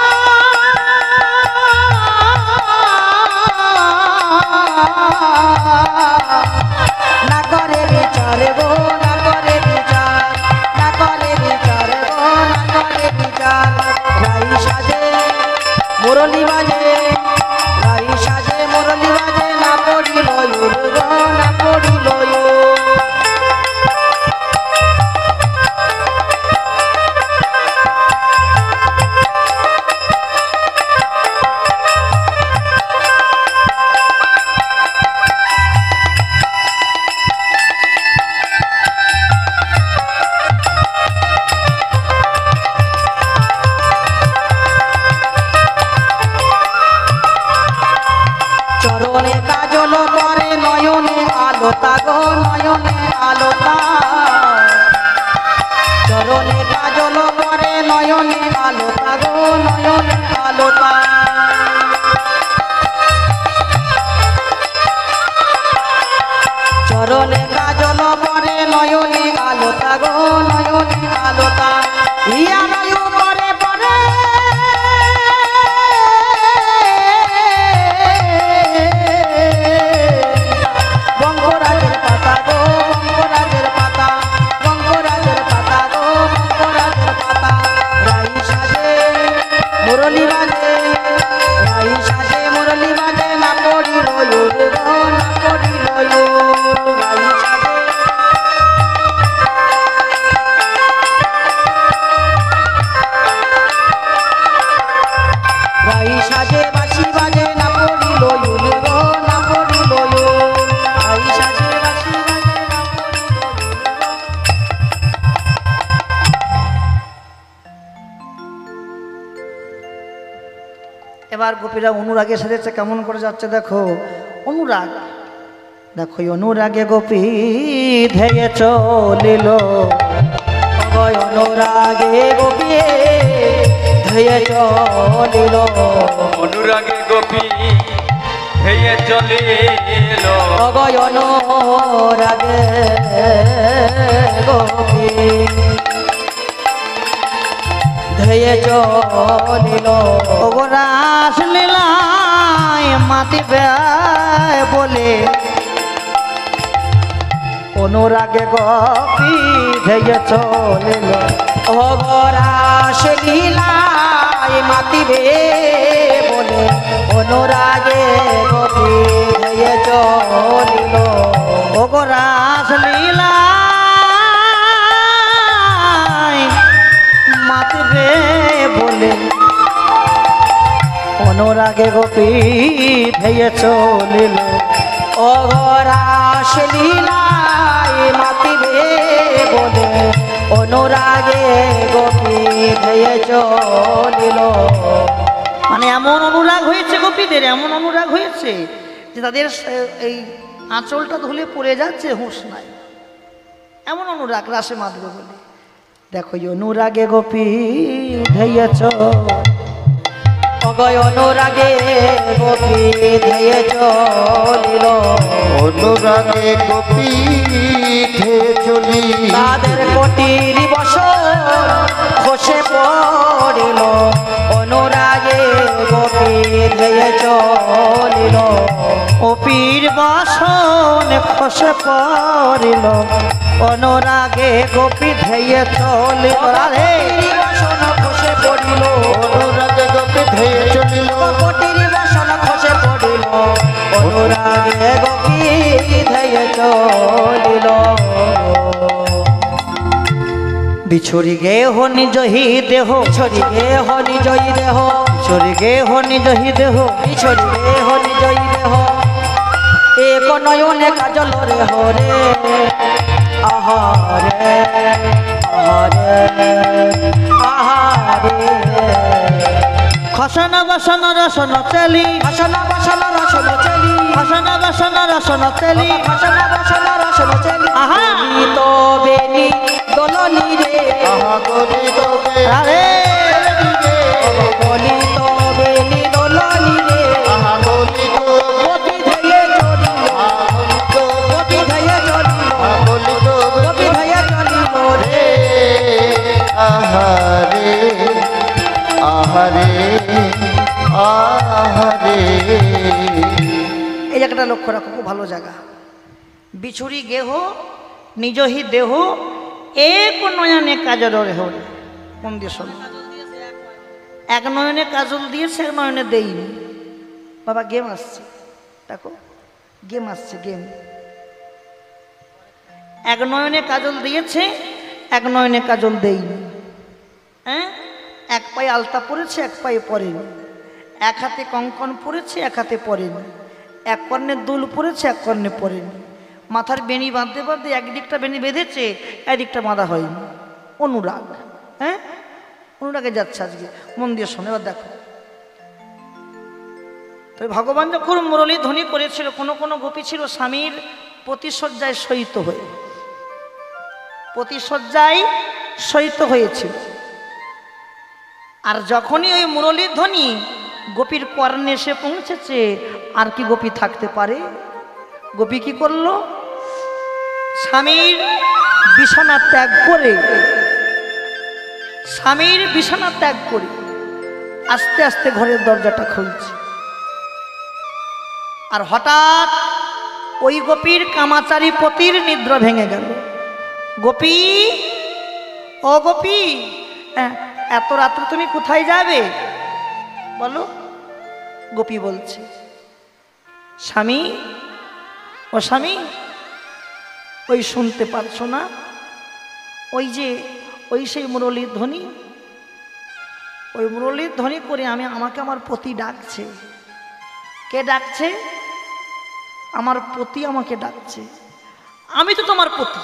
B: না করে বিচার গো, না করে বিচার, না করে বিচার গো, না করে বিচার। রাই সাজে মুরলি বাজে, রাই সাজে মুরলি বাজে, না পড়িল গো, না পড়িল। চরণে কাজল পরে, নয়নে আলোতা গো, নয়নে আলোতা। চরণে কাজল পরে, নয়নে আলোতা গো, নয়নে আলোতা। চরণে কাজল পরে, নয়নে আলোতা গো নয়নে আলোতা ইয়া নয়ু পরে পরে বঙ্গরাজের পাতা গো বঙ্গরাজের পাতা বঙ্গরাজের পাতা গো বঙ্গরাজের পাতা রাই সাজে মুরলি বাজে রাই সাজে মুরলি বাজে না পড়িল গো না পড়িল রাই সাজে রাই সাজে বাঁশি বাজে না পড়িল গো না পড়িল রাই সাজে বাঁশি বাজে না পড়িল
A: এবার গোপীরা অনুরাগে সেজেছে, কেমন করে যাচ্ছে দেখো। অনুরাগ দেখো, অনুরাগে গোপী ধেয়ে চলিল,
B: অগয় অনুরাগে গোপী ধেয়ে চলিল
D: অনুরাগে গোপী হেয়ে চলিল
B: অগয় অনুরাগে গোপী ধেয়ে চলিল
A: রাস লীলায় মাতিবে বলে অনুরাগে গোপী ধেয়ে চলিল।
B: অগরাস লীলায় মাতিবে বলে অনুরাগে গোপী ধেয়ে চলিল
A: রাস লীলায় মাতিবে বলে অনুরাগে গোপী ধেয়ে চলিল।
B: অগরাস লীলায় মাতিবে বলে অনুরাগে গোপী ধেয়ে চলিল
A: মানে এমন অনুরাগ হয়েছে গোপীদের, এমন অনুরাগ হয়েছে যে তাদের এই আঁচলটা ধুলে পড়ে যাচ্ছে, হুঁশ নাই, এমন অনুরাগ রাসে মাতবে বলে। দেখো অনুরাগে গোপী ধেয়ে
B: অগয় অনুরাগে গোপী ধেয়ে চলিল
C: অনুরাগে গোপী ধে চলি
B: তাদের কোটির বসন খসে পড়িল অনুরাগে গোপী ধেয়ে চলিল
A: গোপীর বাসন খসে পড়িল অনুরাগে গোপী ধেয়ে চলিল। রাধে
B: বাসন খসে পড়িল
C: অনুরাগে গোপী ধে চলিল
B: কোটির বাসন খসে পড়িল অনুরাগে গোপী ধেয়ে চলিল
A: বিছুরি গে হো নিজ হি দেহ,
B: ছড়িয়ে হনি জয়ী দেহ
A: বিছুরি গে হো নিজ হি দেহ,
B: ছড়িয়ে হনি জয়ী দেহ এক নয়নে কাজল রে হরে আহারে আহারে আহারে
A: খসন বসন রসন চেলি,
B: ভাষণ বাসন রসন চেলি
A: খসন বসন রসন চেলি।
B: ভাষণ বাসন রসন চেলি
A: আহা!
B: তো বেনি দোলনি রে
C: আহা গরি দবে
A: রাধে
B: বলি তো বেনি দোলনি রে
C: আহা গরি দবে
B: গোপী ধেয়ে চলিল গোপী ধেয়ে চলিল
C: গরি দবে
B: গোপী ধেয়ে চলিল রে
C: আহারে আহারে আহারে
A: এই জায়গাটা লক্ষ্য রাখো, খুব ভালো জায়গা। বিছুরি গেহ নিজহি দেহ এক নয়নে কাজল রেহ। কোন দিয়ে শোনো, এক নয়নে কাজল দিয়েছে, এক নয়নে দেইনি। বাবা গেম আসছে, দেখো গেম আসছে, গেম। এক নয়নে কাজল দিয়েছে, এক নয়নে কাজল দেইনি। হ্যাঁ, এক পায়ে আলতা পরেছে, এক পায়ে পরেনি। এক হাতে কঙ্কন পরেছে, এক হাতে পরেনি। এক কর্ণে দুল পরেছে, এক কর্ণে পরেনি। মাথার বেনি বাঁধতে বাঁধতে একদিকটা বেনি বেঁধেছে, একদিকটা বাঁধা হয়নি। অনুরাগ, হ্যাঁ অনুরাগে যাচ্ছে আজকে। মন দিয়ে শোনো, এবার দেখো। তো ভগবান যখন মুরলী ধ্বনি করেছিল, কোনো কোনো গোপী ছিল স্বামীর প্রতিশয্যায় শয়িত হয়ে, প্রতিশয্যায় শয়িত হয়েছিল। আর যখনই ওই মুরলীর ধ্বনি গোপীর কর্ণে এসে পৌঁছেছে, আর কি গোপী থাকতে পারে? গোপী কি করলো? স্বামীর বিছানা ত্যাগ করে, স্বামীর বিছানা ত্যাগ করে আস্তে আস্তে ঘরের দরজাটা খুলছে। আর হঠাৎ ওই গোপীর কামাচারী পতির নিদ্রা ভেঙে গেল। গোপী, ও গোপী, এত রাত্রে তুমি কোথায় যাবে বলো? গোপী বলছে, স্বামী, ও স্বামী, ওই শুনতে পাচ্ছ না? ওই যে ওই সেই মুরলীর ধ্বনি, ওই মুরলীর ধ্বনি করে আমাকে আমার পতি ডাকছে। কে ডাকছে? আমার পতি আমাকে ডাকছে। আমি তো তোমার পতি,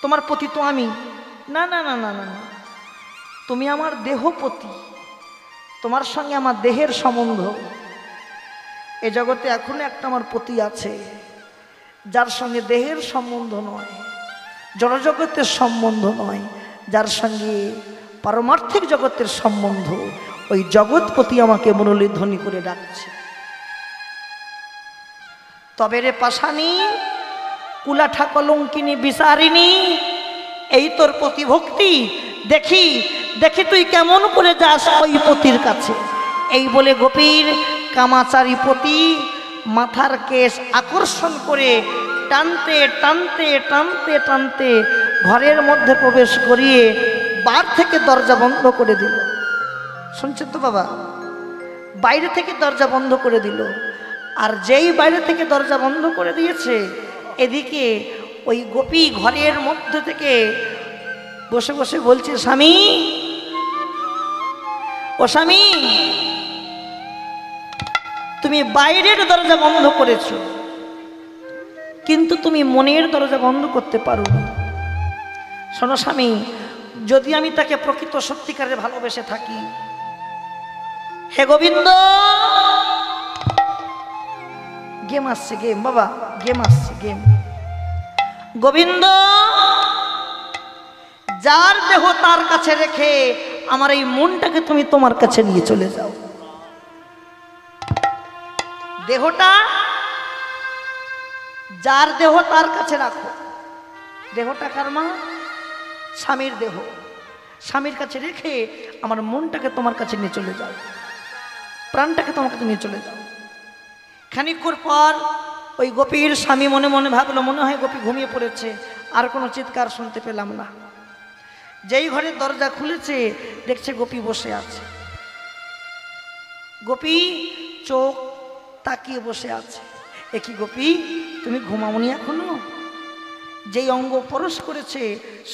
A: তোমার পতি তো আমি। না না না না না না, তুমি আমার দেহপতি, তোমার সঙ্গে আমার দেহের সম্বন্ধ। এ জগতে এখনো একটা আমার পতি আছে, যার সঙ্গে দেহের সম্বন্ধ নয়, জড়জগতের সম্বন্ধ নয়, যার সঙ্গে পারমার্থিক জগতের সম্বন্ধ। ওই জগৎপতি আমাকে মুরলীর ধ্বনি করে ডাকছে। তবে রে পাশানি, কুলাঠা কলঙ্কিনী বিচারিণী, এই তোর প্রতিভক্তি, দেখি দেখি তুই কেমন করে যাস ওই পতির কাছে। এই বলে গোপীর কামাচারী পতি মাথার কেশ আকর্ষণ করে টানতে টানতে টানতে টানতে ঘরের মধ্যে প্রবেশ করিয়ে বার থেকে দরজা বন্ধ করে দিল। শুনছেন তো বাবা? বাইরে থেকে দরজা বন্ধ করে দিল। আর যেই বাইরে থেকে দরজা বন্ধ করে দিয়েছে, এদিকে ওই গোপী ঘরের মধ্যে থেকে বসে বসে বলছে, স্বামী, ও স্বামী, তুমি বাইরের দরজা বন্ধ করেছো, কিন্তু তুমি মনের দরজা বন্ধ করতে পারো না। শোনো স্বামী, যদি আমি তাকে প্রকৃত সত্যিকারে ভালোবেসে থাকি, হে গোবিন্দ, গেম আসছে, গেম বাবা, গেম আসছে, গেম। গোবিন্দ, যার দেহ তার কাছে রেখে আমার এই মনটাকে তুমি তোমার কাছে নিয়ে চলে যাও। দেহটা, যার দেহ তার কাছে রাখো। দেহটা কার মা? স্বামীর দেহ। স্বামীর কাছে রেখে আমার মনটাকে তোমার কাছে নিয়ে চলে যাও, প্রাণটাকে তোমার কাছে নিয়ে চলে যাও। খানিকক্ষণ পর ওই গোপীর স্বামী মনে মনে ভাবলো, মনে হয় গোপী ঘুমিয়ে পড়েছে, আর কোনো চিৎকার শুনতে পেলাম না। যেই ঘরের দরজা খুলেছে, দেখছে গোপী বসে আছে। গোপী চোখ তাকিয়ে বসে আছে। এ কি গোপী, তুমি ঘুমাওনি এখনো? যেই অঙ্গ পরশ করেছে,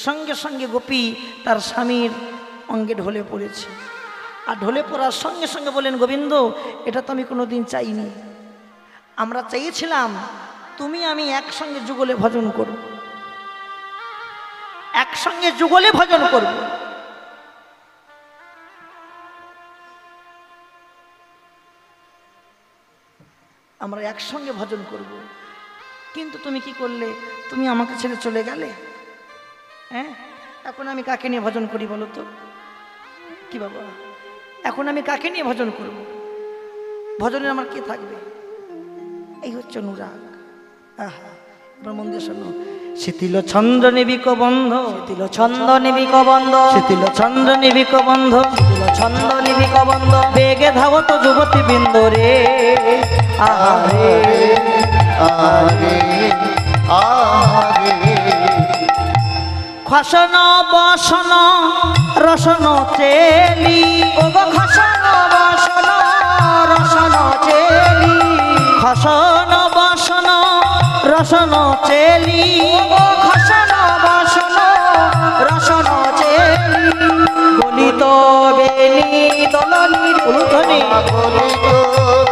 A: সঙ্গে সঙ্গে গোপী তার স্বামীর অঙ্গে ঢলে পড়েছে। আর ঢলে পড়ার সঙ্গে সঙ্গে বলেন, গোবিন্দ, এটা তো আমি কোনোদিন চাইনি। আমরা চেয়েছিলাম তুমি আমি একসঙ্গে যুগলে ভজন করব, একসঙ্গে যুগলে ভজন করব। আমরা একসঙ্গে ভজন করব, কিন্তু তুমি কি করলে? তুমি আমাকে ছেড়ে চলে গেলে। হ্যাঁ, এখন আমি কাকে নিয়ে ভজন করি বলো তো? কি বাবা, এখন আমি কাকে নিয়ে ভজন করব? ভজনের আমার কে থাকবে? এই হচ্ছে অনুরাগ। আহা, এবার মন দিয়ে শোনো। শিথিল ছন্দ নিবিক বন্ধ,
B: শিথিল ছন্দ নিবিক বন্ধ,
A: শিথিল ছন্দ নিবিক বন্ধ,
B: শিথিল ছন্দ নিবিক বন্ধ,
A: বেগে ধাবত যুবতী বৃন্দ রে।
B: আহারে
C: আরে আরে
A: খসন বসন রসন চেলি,
B: ওগো খসন বসন রসন চেলি,
A: খসন বসন রসন চেলি,
B: ওগো খসন বসন রসন চেলি, গলিত বেনি দলনি
A: উলুধ্বনি,
C: গলিত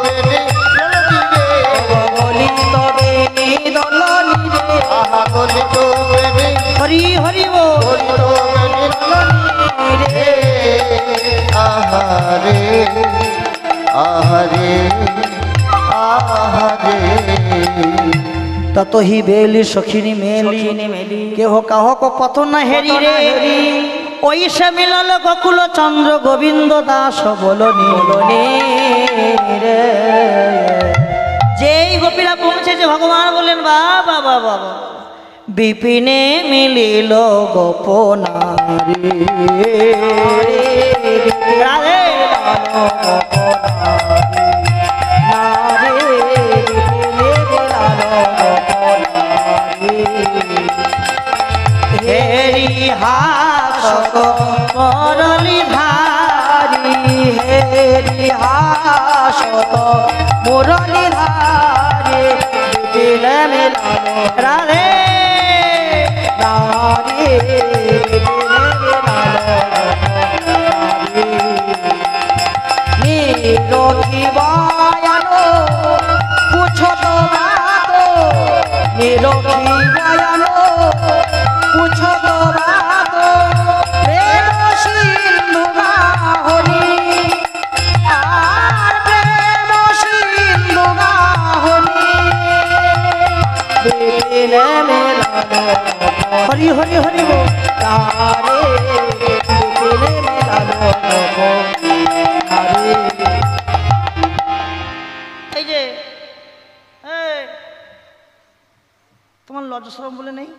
C: বেনি ললনি রে,
B: গলিত বেনি দলনি রে,
C: আহা গলিত বেনি
A: হরি হরি বল।
C: গলিত বেনি ললনি রে, আহারে আহারে আহারে।
A: ততহি বেলি সখিনী মেলি, কেহ কাহক পথ না হেরি রে। ওই সে মিলল গোকুল চন্দ্র গোবিন্দ দাস বলনি রে। যেই গোপীরা পৌঁছেছে, ভগবান বললেন, বাবা বাবা, বিপিনে মিলিল গোপনারে রাধে হেরি হাসত মরলি ধারি হেরি হাসত মুরলি ধারে বিপিনে মিলালো রাধে নারী বিপিনে মিলালো নিরোধী বয়ানো পুছো তো বাতো নিরোধী বয়ানো পুছো তো বাতো প্রেম সিন্ধু বাহনি আর প্রেম সিন্ধু বাহনি বিপিনে মিলালো হরি হরি হরি বো তারে বিপিনে মিলালো হরি। এই যে তোমার লজ্জা শরম বলে নেই?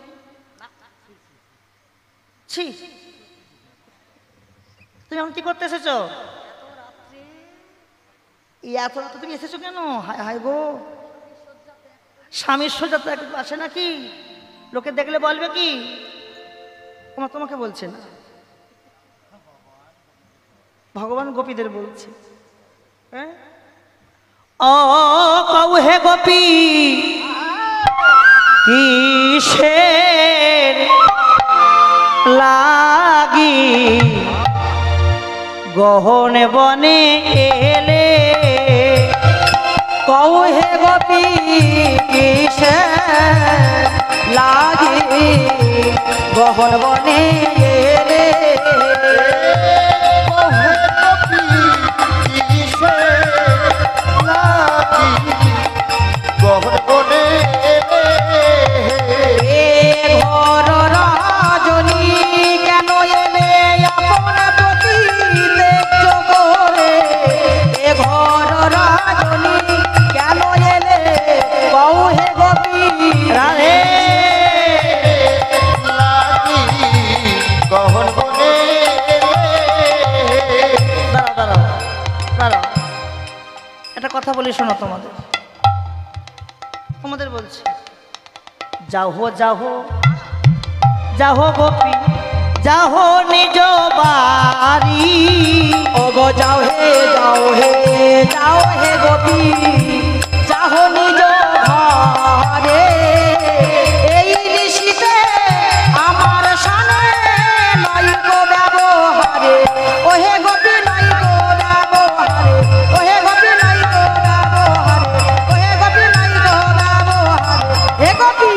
A: ছি, তুমি এখন কি করতে এসেছো? এত রাতে তুমি এসেছো কেন? হায় হায় গো, স্বামীর সোজা তো একটু আসে নাকি? লোকে দেখলে বলবে কি? তোমাকে বলছে না, ভগবান গোপীদের বলছে। হ্যাঁ, ও কৌ হে গোপী কিসের লাগি গহন বনে এলে? কৌ হে গোপী কিসের লাগি গহন বনে এলে? ঘর রাজনী কেন এলে আপন প্রতি তেজ করে? এ ঘর রাজনী কেন এলে? কৌ হে গোপী রাধে
C: গহন বনে
A: দাঁড়াও দাঁড়াও দাঁড়াও, একটা কথা বলি শোনো, তোমাদের বলছি, যাহো যাহো যাহো গোপী যাহো নিজ বাড়ি। ও গো যাও হে গোপী যাহো নিজ ঘরে। এই নিশিতে আমার সানে নাই গো ব্যবহারে। ও হে গোপী নাই গো ব্যবহারে। ও হে গোপী নাই গো ব্যবহারে। ও হে গোপী নাই গো ব্যবহারে। হে গোপী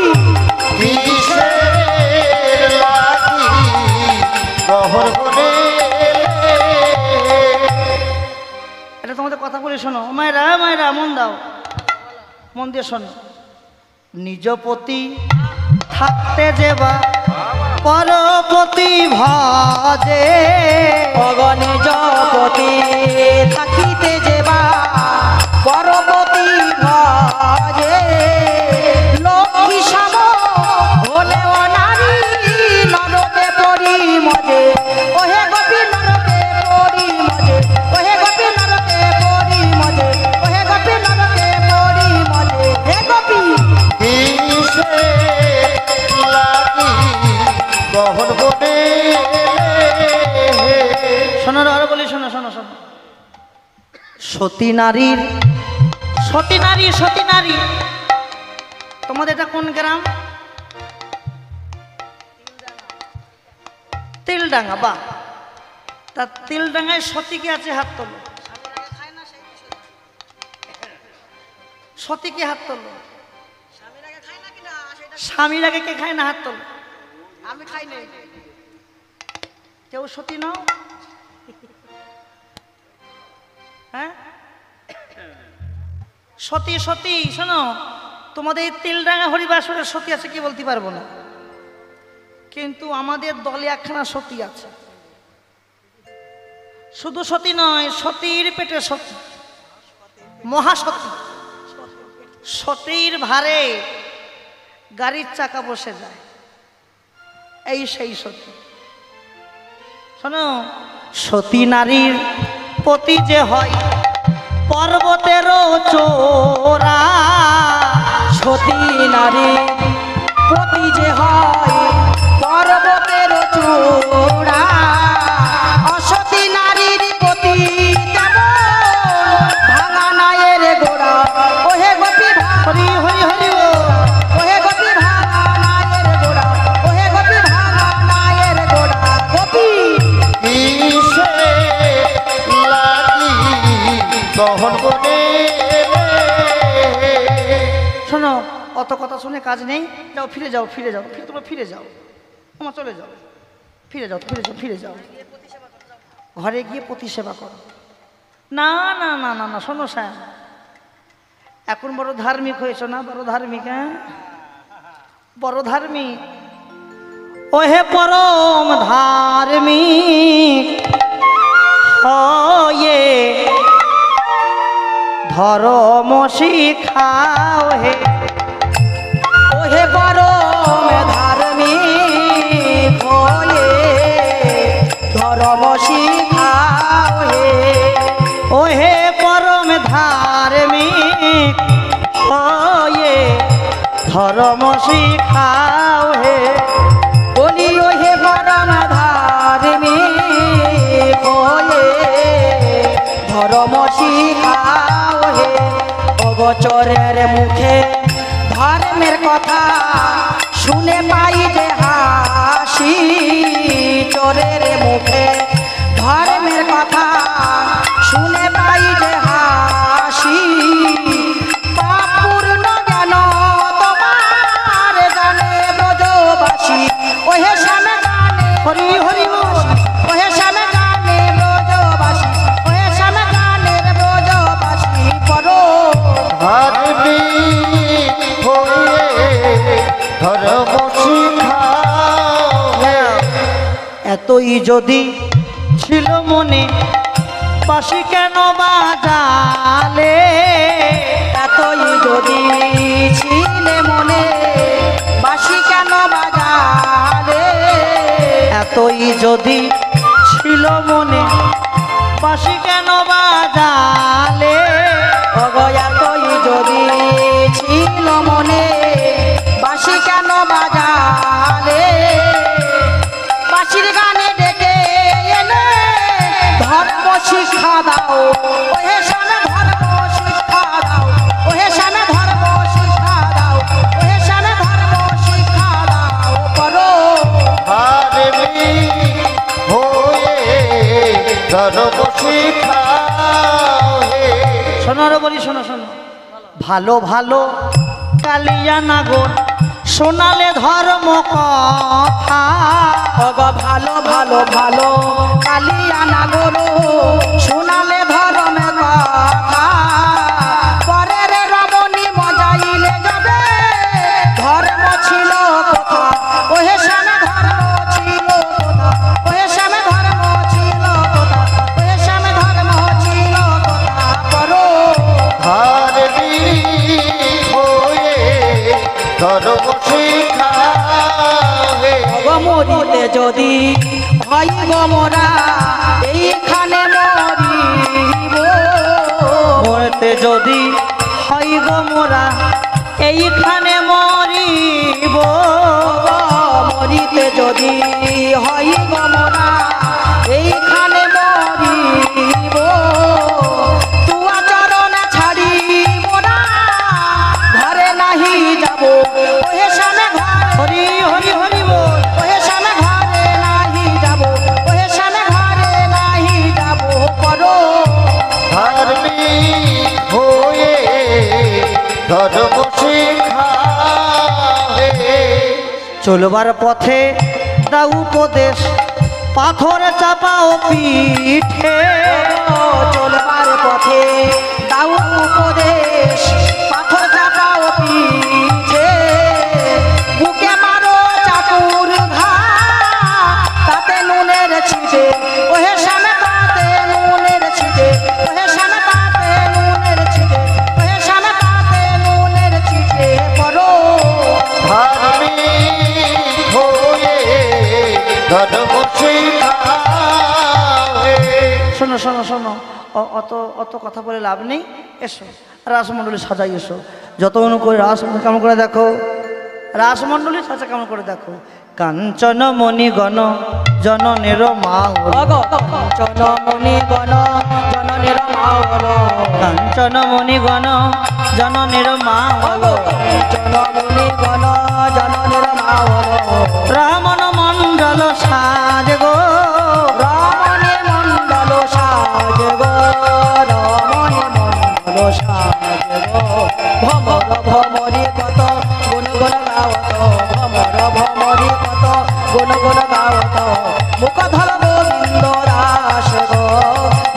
C: কিসের লাগি গহন বনে?
A: এটা তোমাদের কথা বলি শোনো, মায়েরা মায়েরা মন দাও, মন দিয়ে শোনো। নিজ পতি থাকতে যেবা পরপতি ভাজে। নিজ পতি থাকিতে যেবা পরপতি ভাজে। লক্ষ্মী সম হলে নারী নরকে পরি মজে। ওহে গোপী নরকে পরি মজে। ওহে গোপী নরকে পরি মজে। ওহে গোপী নরকে পরি মজে। হে গোপী
C: কিসের লাগি গহন বনে?
A: শোনো আরো বলি, শোনো শোনো শোনো। সতী নারীর সতী নারী সতী নারী, তোমাদের এটা কোন গ্রাম? তিলডাঙ্গা। বা তা তিলডাঙ্গায় সতী কি আছে? হাত তোলো। সতী কি? হাত তোলো। স্বামীর আগে কে খায় না? হাত তোলো। আমি খাই নাই। কেউ সতী নাও? হ্যাঁ, সতী সতী শোনো, তোমাদের তিলডাঙ্গা হরিবাসরের সতী আছে কি বলতে পারবো না, কিন্তু আমাদের দলে একখানা সতী আছে। শুধু সতী নয়, সতীর পেটে সতী, মহাসতী। সতীর ভারে গাড়ির চাকা বসে যায়, এই সেই সতী। শোনো, সতী নারীর পতি যে হয় পর্বতেরও চোরা,
B: সতী নারী পতি যে হয় পর্বতের চূড়া, অসতী নারীর পতি তেমন ভাঙা নায়ের গোড়া। ওহে গোপী
A: হরি হরি হরি ও।
B: ওহে গোপী ভাঙা নায়ের গোড়া, ওহে গোপী ভাঙা নায়ের গোড়া। গোপী
C: কিসে লাগি দহন বনে
A: শোনো, অত কথা শুনে কাজ নেই, যাও ফিরে যাও, ফিরে যাও, তোমরা ফিরে যাও, তোমার চলে যাও, ফিরে যাও, ফিরে যাও, ফিরে যাও, ঘরে গিয়ে পতি সেবা করো। না না না না না, শোনো স্যার, এখন বড় ধার্মিক হয়েছ না, বড় ধার্মিক, হ্যাঁ বড় ধার্মিক। ওহে পরম ধার্মিক হয়ে ধর্ম শিখাও হে।
B: ওহে পরম ধার্মিক হয়ে ধর্ম শিখাও হে।
A: ওহে পরম ধার্মিক হয়ে ধর্ম শিখাও হে।
B: বলি ওহে পরম ধার্মিক হয়ে ধর্ম শিখাও হে। অগোচরের মুখে ধর্মের কথা শুনে পাই যে হাসি, চোরের মুখে ধর্মের কথা শুনে পাই যে হাসি। পাপূর্ণ জ্ঞান তোমার জানে ব্রজবাসী, ওহে শ্যামে জানে
A: হরি হরি বল।
B: ওহে শ্যামে জানে ব্রজবাসী, ওহে শ্যামে জানে ব্রজবাসী। পরো
C: ধার্মিক হয়ে ধর্ম শিখাও হে।
A: এতই যদি ছিল মনে বাঁশি কেন বাজালে,
B: এতই যদি ছিলে মনে বাঁশি কেন বাজালে।
A: এতই যদি ছিল মনে বাঁশি কেন বাজালে।
B: ওগো এতই যদি ছিল মনে বাঁশি কেন বাজালে। বাঁশির গানে ডেকে এনে ধর্ম শিক্ষা দাও, ওহে শ্যামে ধর্ম শিক্ষা দাও, ওহে শ্যামে ধর্ম শিক্ষা দাও, ওহে শ্যামে ধর্ম শিক্ষা দাও। পরো
C: ধার্মিক হয়ে ধর্ম শিখাও হে।
A: শোনো আরো বলি, শোনো শোনো, ভালো ভালো কালিয়া নাগর শোনালে ধর্ম কথা।
B: ওগো ভালো ভালো ভালো কালিয়া নাগর শোনালে ধর্মে কথা। পরের রমণী মজাইলে যাবে ধর্ম ছিল কোথা, ওহে শ্যামে ধর্ম ছিল কোথা, ওহে শ্যামে ধর্ম ছিল কোথা, ওহে শ্যামে ধর্ম ছিল কোথা। পরো
C: ধার্মিক হয়ে ধর্ম শিখাও হে।
B: ওগো মরিতে যদি হয় গো মোরা এইখানে মরিব।
A: মরতে যদি হয় গো মোরা এইখানে মরিব।
B: মরিতে যদি হয় গো মোরা এইখানে মরিব। তুয়া চরণ ছাড়ি মোরা ঘরে নাহি যাব, ওহে শ্যামে ঘরে
A: হরি হরি হরি বল।
B: ওহে শ্যামে ঘরে নাহি যাব, ওহে শ্যামে ঘরে নাহি যাব। পরো
C: ধার্মিক হয়ে ধর্ম শিখাও হে।
A: চলবার পথে দাও উপদেশ পাথর চাপাও পিঠে।
B: চলবার পথে দাও উপদেশ পাথর চাপাও পিঠে। বুকে মারো চাকুর ঘা তাতে নুনের ছিটে, ওহে শ্যামে তাতে নুনের ছিটে, ওহে শ্যামে তাতে নুনের ছিটে, ওহে শ্যামে তাতে নুনের ছিটে। পরো
A: শোনো শোনো শোনো, অত অত কথা বলে লাভ নেই। এসো রাসমণ্ডলী সাজাই, এসো যতক্ষণ করে রাস কেমন করে দেখো, রাসমণ্ডলী সাজা কেমন করে দেখো। কাঞ্চন মণি গণ জননের মা হলো,
B: চনমণি গণ জননীর মা হলো,
A: কাঞ্চন মণি গণ জননের মা হলো,
B: চনমণি গণ জননীর মা হলো,
A: রামন মণ্ডল সাজ গো,
B: রমণী মণ্ডল সাজ গো, রমণী মণ্ডল সাজ গো, ভমর ভমরি কত গুণ গুণ গাওত, ভমর ভমরি কত গুণ গুণ গাওত, মুখ ধর গোবিন্দ দাস গো,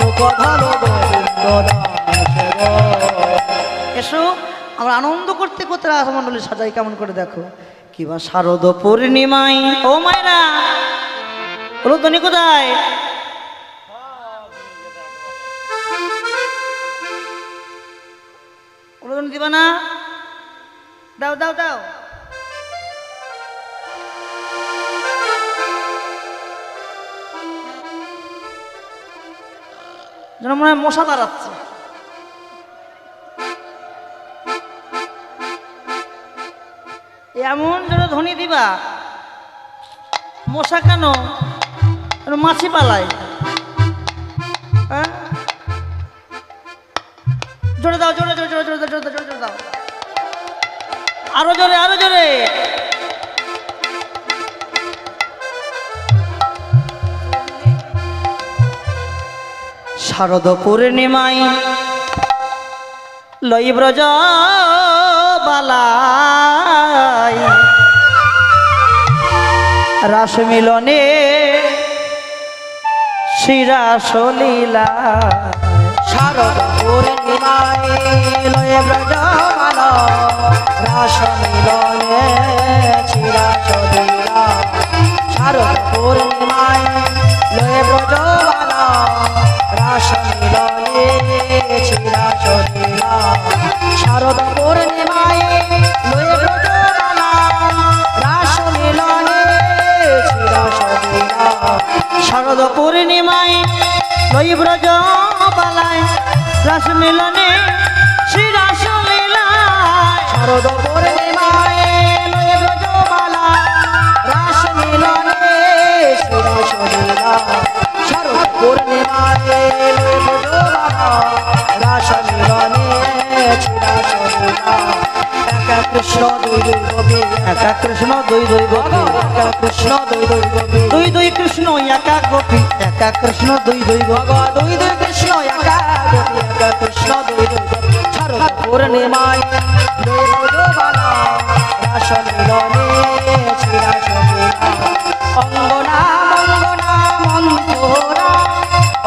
B: মুখ ধর গোবিন্দ দাস গো।
A: এসো আমরা আনন্দ করতে করতে রাসমণ্ডলী সাজাই কেমন করে দেখো। কিবা শারদ পূর্ণিমায়, ও মায়েরা হলো তনি কোথায়, উলুদনি দিবা না, দাও দাও দাও। যেন মনে হয় মশা দাঁড়াচ্ছে। এমন যেন ধ্বনি দিবা, মশা কেন, মাছি পালায়। হ্যাঁ জোরে দাও, জোরে জোরে জোরে জোরে জোরে জোরে জোরে দাও, আরো জোরে আরো জোরে। শারদ পূর্ণিমায় লই ব্রজ বালাই, রাস মিলনে শ্রীরাসলীলা,
B: শারদ পূর্ণিমায় লয়ে ব্রজমালা, রাস মিলনে চিরাচলীলা, শারদ পূর্ণিমায় লয়ে ব্রজমালা, রাস মিলনে চিরাচলীলা, শারদ পূর্ণিমায় লয়ে ব্রজমালা, রাস মিলনে চিরাচলীলা,
A: শারদ পূর্ণিমায় লই ব্রজ বালায়, রাস মিলনে শ্রীরাসলীলা,
B: শারদ পূর্ণিমায় লয়ে ব্রজমালা, রাস মিলনে চিরাচলীলা, শারদ পূর্ণিমায় লয়ে ব্রজমালা, রাস মিলনে চিরাচলীলা, একা কৃষ্ণ দুই দুই গোপী,
A: একা কৃষ্ণ দুই দুই গোপী,
B: একা কৃষ্ণ দুই দুই গোপী,
A: দুই দুই কৃষ্ণ একা গোপী, একা কৃষ্ণ দুই দুই গোপী,
B: দুই দুই কৃষ্ণ একা গোপী, একা কৃষ্ণ দুই দুই গোপী, শারদ পূর্ণিমায় লয়ে ব্রজমালা, রাস মিলনে চিরাচলীলা, অঙ্গনা মঙ্গনা মন্থরা,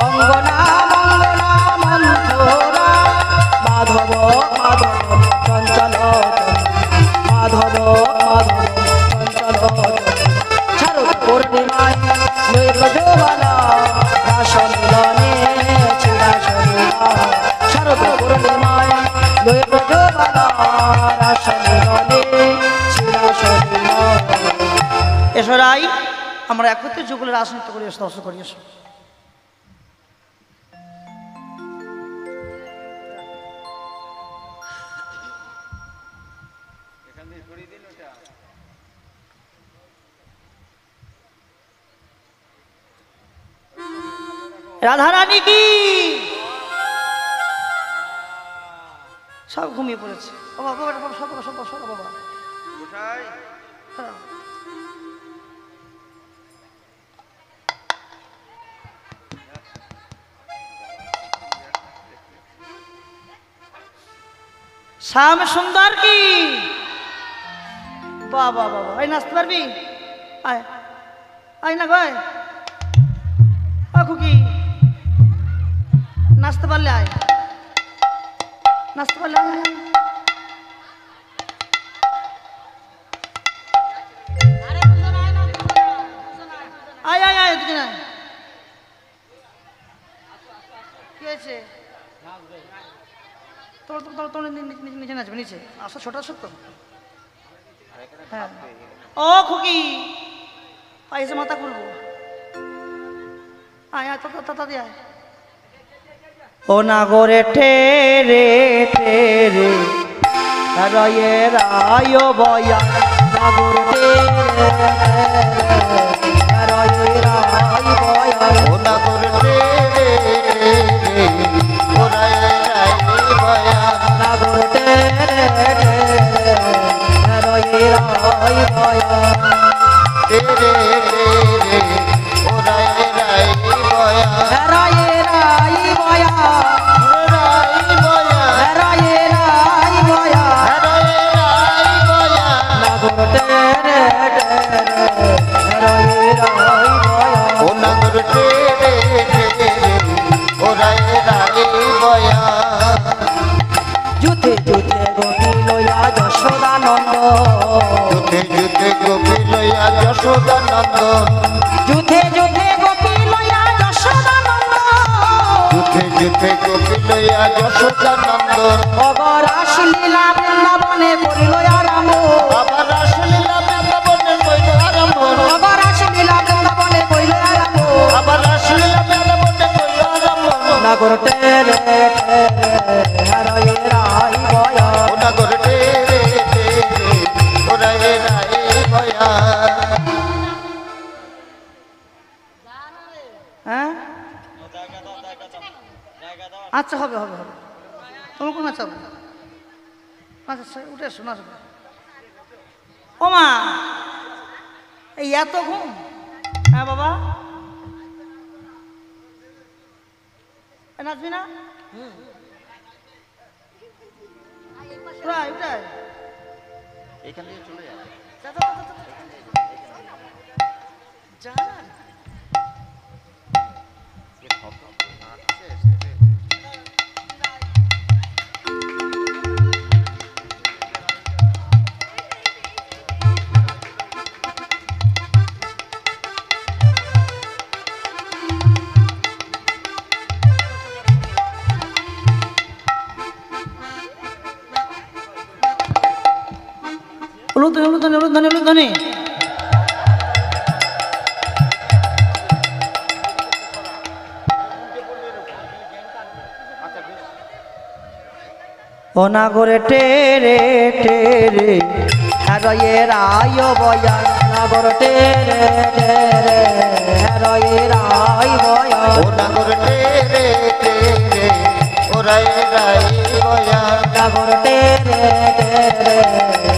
B: অঙ্গনা মঙ্গনা মন্থরা, মাধব মাধব চঞ্চল মাধব মাধব চঞ্চল, শারদ পূর্ণিমায় লয়ে ব্রজমালা, রাস মিলনে চিরাচলীলা, শারদ পূর্ণিমায় লয়ে ব্রজমালা, রাস মিলনে চিরাচলীলা।
A: এসো রাই, আমরা একত্রে যুগলের রাস নৃত্য করি, এসো দর্শন করি, এসো। রাধারানী কি সব ঘুমিয়ে পড়েছে। ও বাবা বাবা বাবা, সব বাবা সব বাবা, সব বাবা হ্যাঁ। শ্যাম সুন্দর কি বাবা বাবা, এই নাচতে পারবি, আয় আয় না গয়, খুকি নাচতে পারলে আয়, নাচতে পারলে আয়, আয় আয় আয় দুজন আয়। কি হয়েছে, তোর তোর তোর নিচে নাচবে, নিচে আসো, ছোট আসো তো। হ্যাঁ ও খুকি পাইছে মাথা খুলবো, আয় আয় তাড়াতাড়ি আয়, ও নাগরে ঠেরে ঠেরে রয়ে রায় বয়া
B: নাগর টেরে রয়ে রাই বয়া
C: ও নাগর রে ওরাই রাই বয়া
B: নাগর টেরে রয়ে রাই বয়া
C: রে ওরাই রাই বয়া
B: রয়ে রাই বয়া
C: রাই বয়া
B: রয়ে রাই বয়া
C: রাই বয়া
B: নাগর টেরে রয়ে রাই বয়া
C: ও নাগর রে ওরাই রাই বয়া
B: যুথে যুথে গোপী লয়া যশোদানন্দ
C: যুদ্ধে যুদ্ধে গোপী লইয়া যশোদানন্দ
B: যুথে যুথে গোপী লয়া যশোদানন্দ
C: যুদ্ধে যুদ্ধে গোপী লইয়া যশোদানন্দ
B: অগর আসলীলা বৃন্দাবনে করিল আরাম
C: আবার রাসলীলা বৃন্দাবনে কইল আরম্ভ
B: অগর আসলীলা বৃন্দাবনে করিল আরাম
C: আবার রাসলীলা বৃন্দাবনে কইল আরম্ভ
B: নাগর টেরে হরয়ে রাই বয়া
C: ও নাগর রে ওরাই রাই বয়া
A: হ্যাঁ আচ্ছা হবে হবে হবে তোমার কোন আচ্ছা হবে আচ্ছা উঠে শোনা শোনা ও মা এই এত ঘুম হ্যাঁ বাবা নাচবি না উঠাই উঠাই
C: এখান থেকে চলে যায়
A: যা উলুধ্বনি উলুধ্বনি উলুধ্বনি উলুধ্বনি ও নাগরে টেরে টেরে হরয়ে রায় বয়া
B: নাগর টেরে টেরে হরয়ে রাই বয়া
C: ও নাগর রে ওরাই রাই বয়া
B: নাগর টেরে টেরে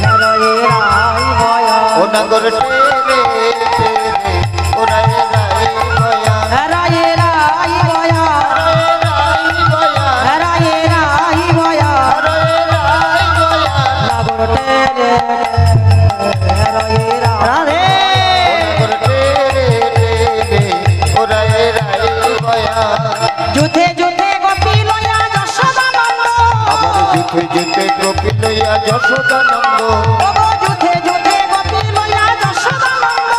B: হরয়ে রাই বয়া
C: ও নাগর রে ওরাই রাই বয়া
B: হরয়ে রাই বয়া
C: রাই বয়া
B: হরয়ে রাই বয়া
C: রাই বয়া
B: নাগর টেরে হরয়ে রাই
A: রাধে
C: ওরাই রাই বয়া
B: যুথে যুথে গোপী লয়া যশোদানন্দ
C: আবার যুদ্ধে যুদ্ধে গোপী লইয়া যশোদানন্দ
B: ওগো যুথে যুথে গোপী লয়া যশোদানন্দ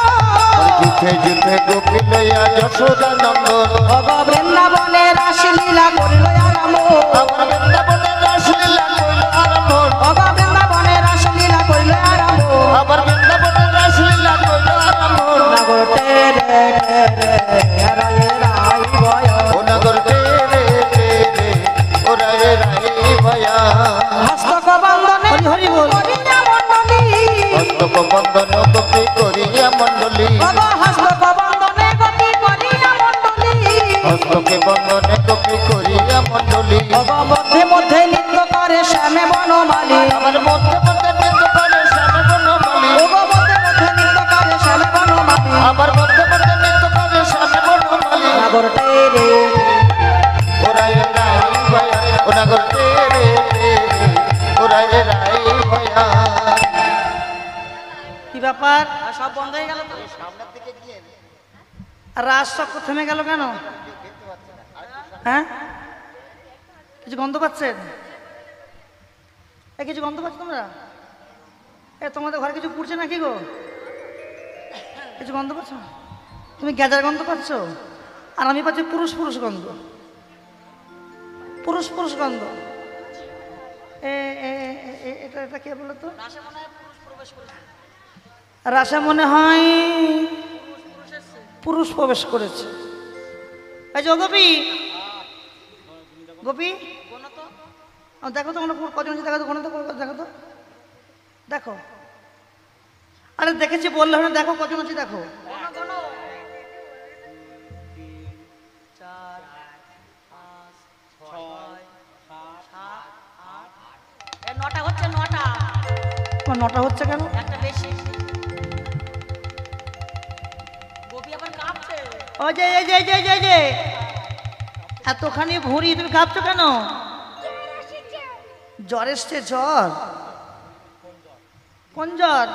C: যুদ্ধে যুদ্ধে গোপী লইয়া যশোদানন্দ
B: ওগো বৃন্দাবনে রাসলীলা করিল আরাম
C: আবার বৃন্দাবনে রাসলীলা কইল আরম্ভ
B: ওগো বৃন্দাবনে রাসলীলা করিল আরাম
C: আবার বৃন্দাবনে রাসলীলা কইল আরম্ভ
B: নাগর টেরে টেরে হরয়ে রাই বয়া
C: ও নাগর রে ওরাই রাই বয়া
B: হস্তক বন্দনে
A: হরি হরি বল
B: করিয়া মণ্ডলী
C: হস্তক বন্ধন গোপী করিয়া মণ্ডলী
B: ওগো হস্তক বন্দনে গোপী করিয়া মণ্ডলী
C: হস্তকে বন্ধনে গোপী করিয়া মণ্ডলী
B: ওগো মধ্যে মধ্যে নৃত্য করে শ্যামে বনমালী
C: আমার মধ্যে মধ্যে নৃত্য করে শ্যামে বনমালী
B: ওগো মধ্যে মধ্যে নৃত্য করে শ্যামে বনমালী
C: আমার মধ্যে মধ্যে নৃত্য করে শ্যামে বনমালী
B: নাগর টেরে
C: ওরাই রাই বয়া ও নাগর রে ওরাই রাই বয়া
A: কি ব্যাপার
B: সব বন্ধ হয়ে গেল তো
A: আর রাজ চক্র থেমে গেল কেন হ্যাঁ কিছু গন্ধ পাচ্ছেন এ কিছু গন্ধ পাচ্ছ তোমরা এ তোমাদের ঘরে কিছু পুড়ছে নাকি গো কিছু গন্ধ পাচ্ছ তুমি গ্যাজার গন্ধ পাচ্ছ আর আমি পাচ্ছি পুরুষ পুরুষ গন্ধ পুরুষ পুরুষ গন্ধ এটা এটা কে বলো তো রাশে মনে হয় পুরুষ প্রবেশ করেছে এই যে গোপী গোপী দেখো তো কজন আছে, দেখো তো দেখো তো দেখো। আরে দেখেছি বললে হবে না, দেখো কজন আছে দেখো।
B: 9টা হচ্ছে 9টা।
A: তোমার 9টা হচ্ছে কেন?
B: একটা বেশি। গোপী আবার কাঁপছে।
A: ও যে এই যে এই যে এই যে এতখানি ভুঁড়ি, তুমি কাঁপছো কেন? জ্বর এসছে? জ্বর? কোন জ্বর?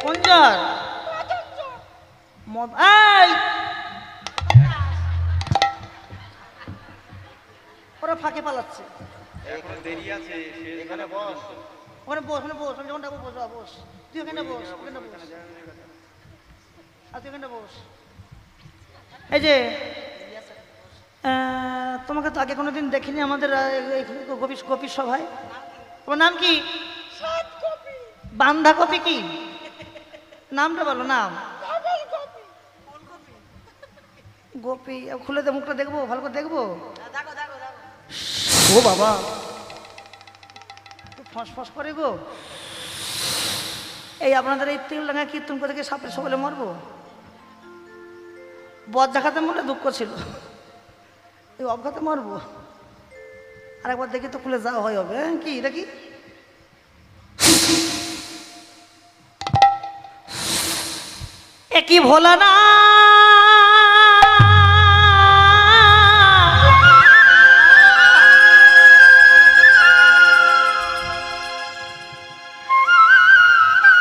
A: কোন জ্বর? এই ওরা ফাঁকে পালাচ্ছে।
D: দেরি আছে,
C: এখানে বস।
A: ওখানে বস, ওখানে বস, আমি যখন ডাকবো বস, বস তুই ওখানে বস, ওখানে বস, আর তুই ওখানে বস। এই যে তোমাকে তো আগে কোনোদিন দেখিনি আমাদের গোপী সভায়। তোমার নাম কি? বাঁধাকপি? কি নামটা বলো, নাম? গোপী। খুলে দে, মুখটা দেখবো, ভালো করে দেখবো। ও বাবা, ফস করে গো। এই আপনাদের এই তিলডাঙ্গা কীর্তন করে কি সাপে সবলে মরবো? বদ দেখাতে মনে দুঃখ ছিল, এই অবঘাতে মরবো। আরেকবার দেখি তো খুলে যাওয়া হয় হবে। কি দেখি, একই ভোলা না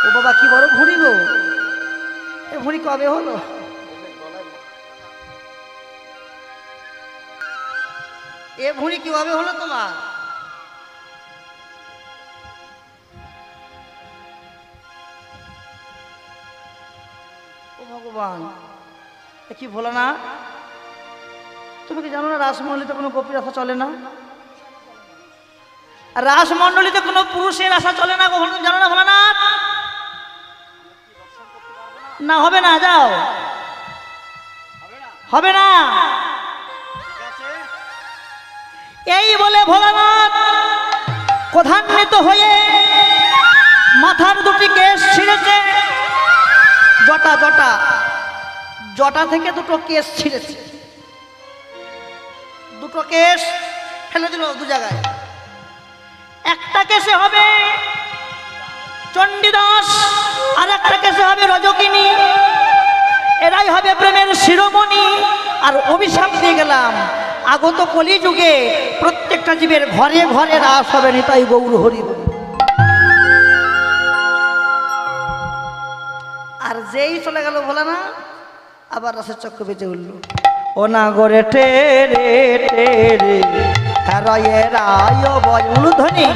A: ও বাবা, কি বড় ভুঁড়ি গো। এ ভুঁড়ি কবে হলো? এ ভুঁড়ি কিভাবে হলো তোমার? ও ভগবান, এ কি ভোলা না। তুমি কি জানো না রাসমণ্ডলীতে কোনো গোপীর আশা চলে না? রাসমণ্ডলীতে কোনো পুরুষের আশা চলে না, কখনো জানো না ভোলা না? না হবে না, যাও, হবে না। এই বলে ভোলানাথ ক্রোধান্বিত হয়ে মাথার দুটি কেশ ছিঁড়েছে। জটা থেকে দুটো কেশ ছিঁড়েছে, দুটো কেশ ফেলে দিল দু জায়গায়। একটা কেশে হবে চণ্ডীদাস, আর একটা কেশে হবে রজকিনী। এরাই হবে প্রেমের শিরোমণি। আর অভিশাপ দিয়ে গেলাম, আগত কলিযুগে প্রত্যেকটা জীবের ঘরে ঘরে রাস হবে, নিতাই গৌর হরি। আর যেই চলে গেল ভোলা না, আবার রাসের চক্র বেজে উঠল। ও না গরে টেরে টেরে রায়ে রায় বয় উলুধ্বনি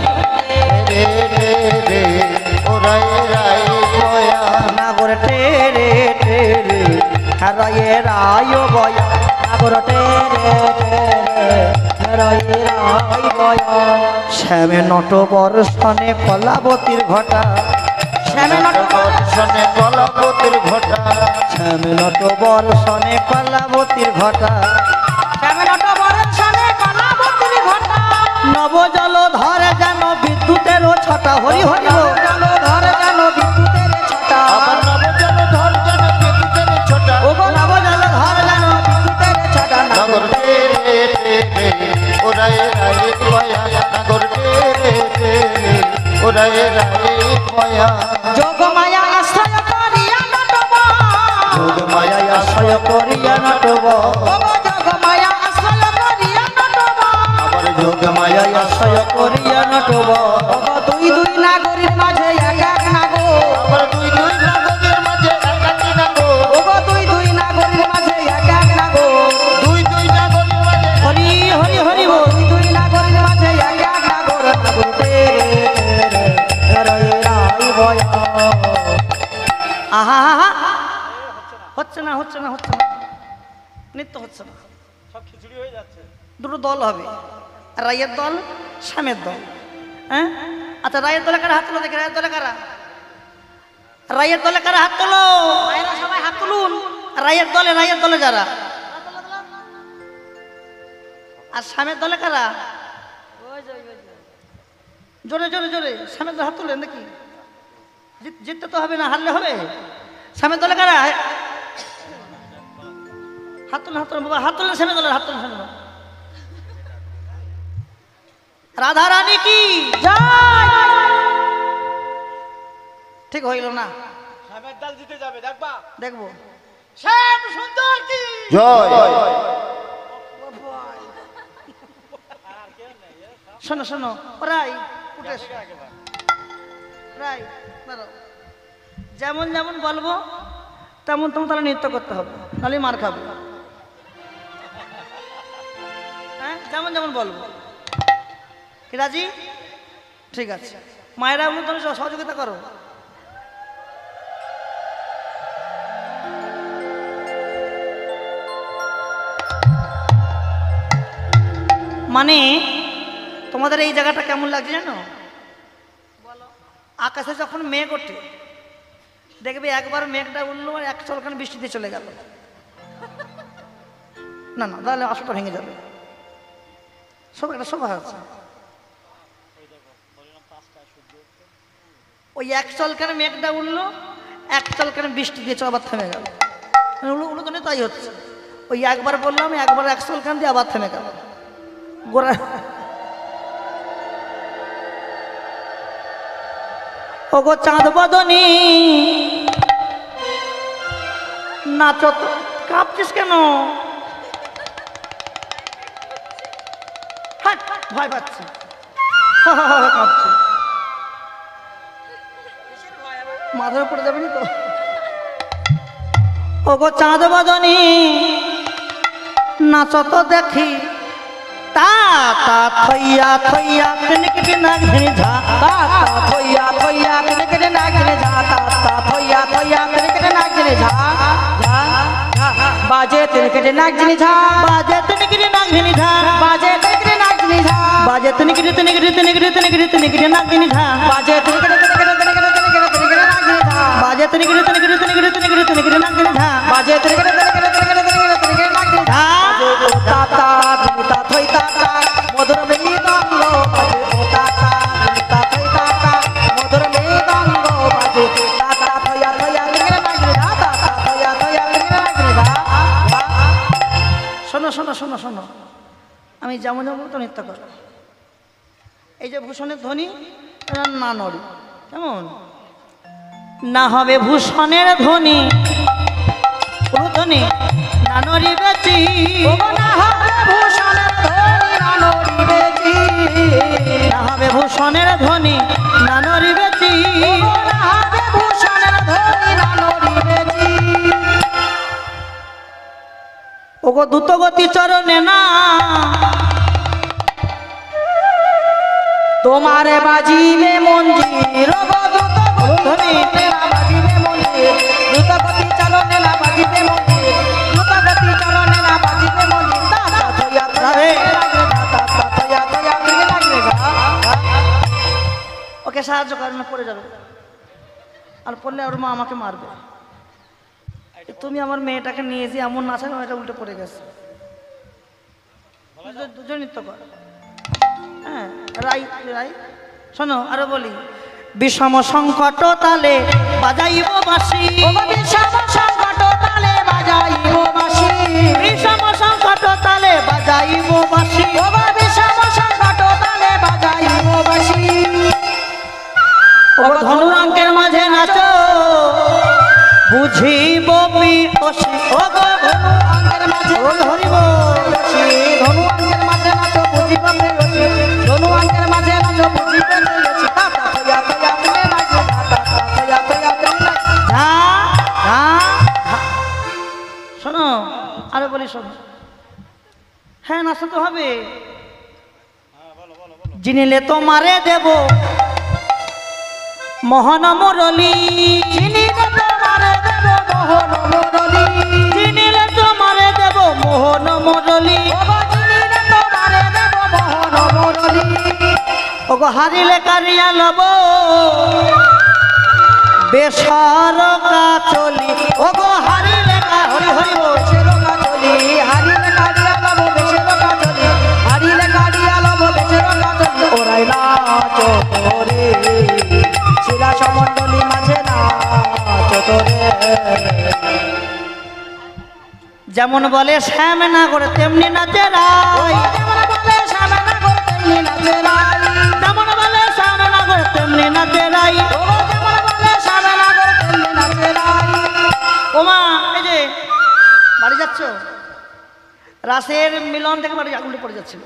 A: না গরে টেরে টেরে রায়ে রায় বয় আগর টেরে টেরে রায়ে রায় বয়। শ্যামে নট বর্ষণে কলাবতীর ঘটা, শ্যামে নট
C: বর্ষণে কলাবতীর ঘটা,
A: শ্যামে নট বর্ষণে কলাবতীর ঘটা, শ্যামে নট বর্ষণে কলাবতীর ঘটা। নব জল ধরে যেন বিদ্যুতেরও ছটা, হরি হরি জল ধরে যেন বিদ্যুতের ছটা।
C: আবার নবজল ধর যেন বিদ্যুতের ছোটা,
A: ও গো নব জল ধরে যেন বিদ্যুতের ছটা।
C: নাগর রে ওরাই রাই কয়া, নাগর রে ওরাই রাই কয়া।
A: যোগ মায়া আশ্রয় করিয়া নটব,
C: যোগ মায়া আশ্রয় করিয়া নটব,
A: যোগ মায়া আশ্রয় করিয়া নটব,
C: আবার যোগ মায়া আশ্রয়
A: করিয়া নটব। দুই দুই নাগরীর মাঝে এক এক নাগর,
C: আবার দুই দুই নাগরের মাঝে একাকি নাগর,
A: ওগো দুই দুই নাগরীর মাঝে এক এক নাগর।
C: দুই দুই নাগরের মাঝে
A: হরি হরি হরি বল। দুই দুই নাগরীর মাঝে এক এক নাগর, নাগর তেরে তেরে রাই বয়া। আহা হা হা, হচ্ছে না হচ্ছে না হচ্ছে না, নৃত্য হচ্ছে না,
D: সব খিচুড়ি হয়ে যাচ্ছে।
A: দুটো দল হবে, রায়ের দল, শ্যামের দল। হ্যাঁ আচ্ছা, রায়ের দলে কারা হাত তোলো দেখি, রায়ের দলে কারা? রায়ের দলে কারা হাত তোলো? সবাই হাত তুলুন। রায়ের দলে যারা আর সামনের দলে কারা? জোরে জোরে জোরে সামনের দলে হাত তুলেন নাকি? জিততে তো হবে না, হারলে হবে। সামনের দলে কারা? হাত তুলেন, হাত তুলেন বাবা, হাত তুলেন সামনের দলে, হাত তুলেন সামনের দলে। রাধা রানী কি ঠিক হইল না?
D: শ্যামের দল জিতে যাবে, দেখবা।
A: দেখবো।
D: শ্যাম সুন্দর কি
C: জয়।
A: শোনো শোনো ওরাই উঠে এসো। রাই দাঁড়াও। যেমন যেমন বলবো তেমন তেমন তারা নৃত্য করতে হবে, নাহলে মার খাবে। হ্যাঁ যেমন যেমন বলবো। কি রাজি? ঠিক আছে। মায়েরা তুমি সহযোগিতা করো। মানে তোমাদের এই জায়গাটা কেমন লাগছে জানো? আকাশে যখন মেঘ ওঠে দেখবে একবার মেঘটা উঠলো আর এক চলখানে বৃষ্টিতে চলে গেল, না না তাহলে আসলটা ভেঙে যাবে। সব একটা শোভা আছে। ওই এক চলখানে মেঘটা উঠলো, এক চলখানে বৃষ্টি দিয়ে আবার থেমে গেল। উলো তো তাই হচ্ছে। ওই একবার বললাম, একবার এক চলখান দিয়ে আবার থেমে গেল। গোড়া ওগো চাঁদ বদনী নাচো তো। কাঁপছিস কেন? ভয় পাচ্ছি, কাঁপছি। মাথার উপরে যাবেনি তো? ওগো চাঁদ বদনী নাচো তো দেখি, তা তা থইয়া থইয়া কেনে নাগ ধেনি ঝা,
B: তা তা থইয়া থইয়া কেনে নাগ ধেনি ঝা, তা তা থইয়া থইয়া কেনে নাগ ধেনি ঝা, ঝা ঝা বাজে কেনে নাগ ধেনি ঝা,
A: বাজে তনিকিরে নাগ ধেনি ঝা,
B: বাজে কেনে নাগ ধেনি ঝা,
A: বাজে তনিকিরে নাগ ধেনি ঝা,
B: বাজে কেনে নাগ ধেনি ঝা,
A: বাজে তনিকিরে নাগ ধেনি ঝা,
B: বাজে কেনে নাগ ধেনি ঝা, তা তা তা থই তা তা মধুর মৃদঙ্গ বাজে, ও তা তা তা থই তা তা মধুর মৃদঙ্গ বাজে, তা তা থইয়া থইয়া কেনে নাগ ধেনি ঝা, তা তা থইয়া থইয়া কেনে নাগ ধেনি ঝা।
A: শোনো শোনো শোনো শোনো, আমি যেমন যেমন তো নৃত্য করো। এই যে ভূষণের ধ্বনি না নড়ি, কেমন না হবে ভূষণের ধ্বনি, কোনো ধ্বনি না নড়িবেছি,
B: না হবে ভূষণের ধ্বনি না নড়িবেছি,
A: না হবে ভূষণের ধ্বনি না নড়িবেছি,
B: না হবে ভূষণের ধ্বনি না নড়িবেছি।
A: ওগো দ্রুতগতি চরণে না
B: তোমারে বাজিবে মঞ্জির, ওগো দ্রুতগতি না বাজিবে মঞ্জির, দ্রুতগতি চরণে না বাজিবে মঞ্জির, দ্রুতগতি চরণে না বাজিবে মঞ্জির, তা তা থইয়া থইয়া লাগবে তা তা থইয়া থইয়া লাগবে গা।
A: ওকে সাহায্য করে না, পড়ে যাবে। আর পড়লে ওর মা আমাকে মারবে। তুমি আমার মেয়েটাকে নিয়ে যে এমন নাচানো, এটা উল্টে পড়ে গেছে। দুজন নৃত্য কর। হ্যাঁ রাই রাই শোনো আরো বলি। বিষম সংকট তালে বাজাইব বাঁশি,
B: ওগো বিষম সংকট তালে বাজাইব বাঁশি,
A: বিষম সংকট তালে বাজাইব বাঁশি,
B: ওগো বিষম সংকট তালে বাজাইব বাঁশি।
A: ওগো ধনুরাঙ্কের মাঝে নাচো বুঝিব পিয়সী, ওগো
B: ধনুরাঙ্কের মাঝে
A: ধরিব
B: প্রেয়সী, ধনুরাঙ্কের মাঝে নাচো বুঝিব প্রেয়সী, ধনুরাঙ্কের মাঝে নাচো বুঝিব প্রেয়সী, তা তা থইয়া থইয়া কেনে লাগবে ঝা, তা তা থইয়া থইয়া কেনে লাগবে
A: ঝা ঝা ঝা। শোনো আরো বলি শোনো। হ্যাঁ নাচতে তো হবে। জিনিলে তোমারে দেব মোহন মুরলী,
B: চিনিলে তোমারে দেব মোহন মুরলী,
A: জিনিলে তোমারে দেব মোহন মুরলী,
B: ওগো চিনিলে তোমারে দেব মোহন মুরলী,
A: ওগো হারিলে কারিয়া লব বেসরকা চলি, ওগো হারিলে হরি হরি বল।
B: বেশের কাজলি হারিলে কারিয়া লব বেশের কাজলি,
A: যেমন বলে শ্যাম না করে তেমনি নাচে রাই,
B: যেমন বলে শ্যাম না করে তেমনি নাচে রাই,
A: যেমন বলে শ্যাম না করে তেমনি নাচে রাই।
B: ও যেমন বলে শ্যাম না করে তেমনি নাচে রাই।
A: ওমা এই যে বাড়ি যাচ্ছ, রাসের মিলন থেকে বাড়ি উল্টে পড়ে যাচ্ছিল।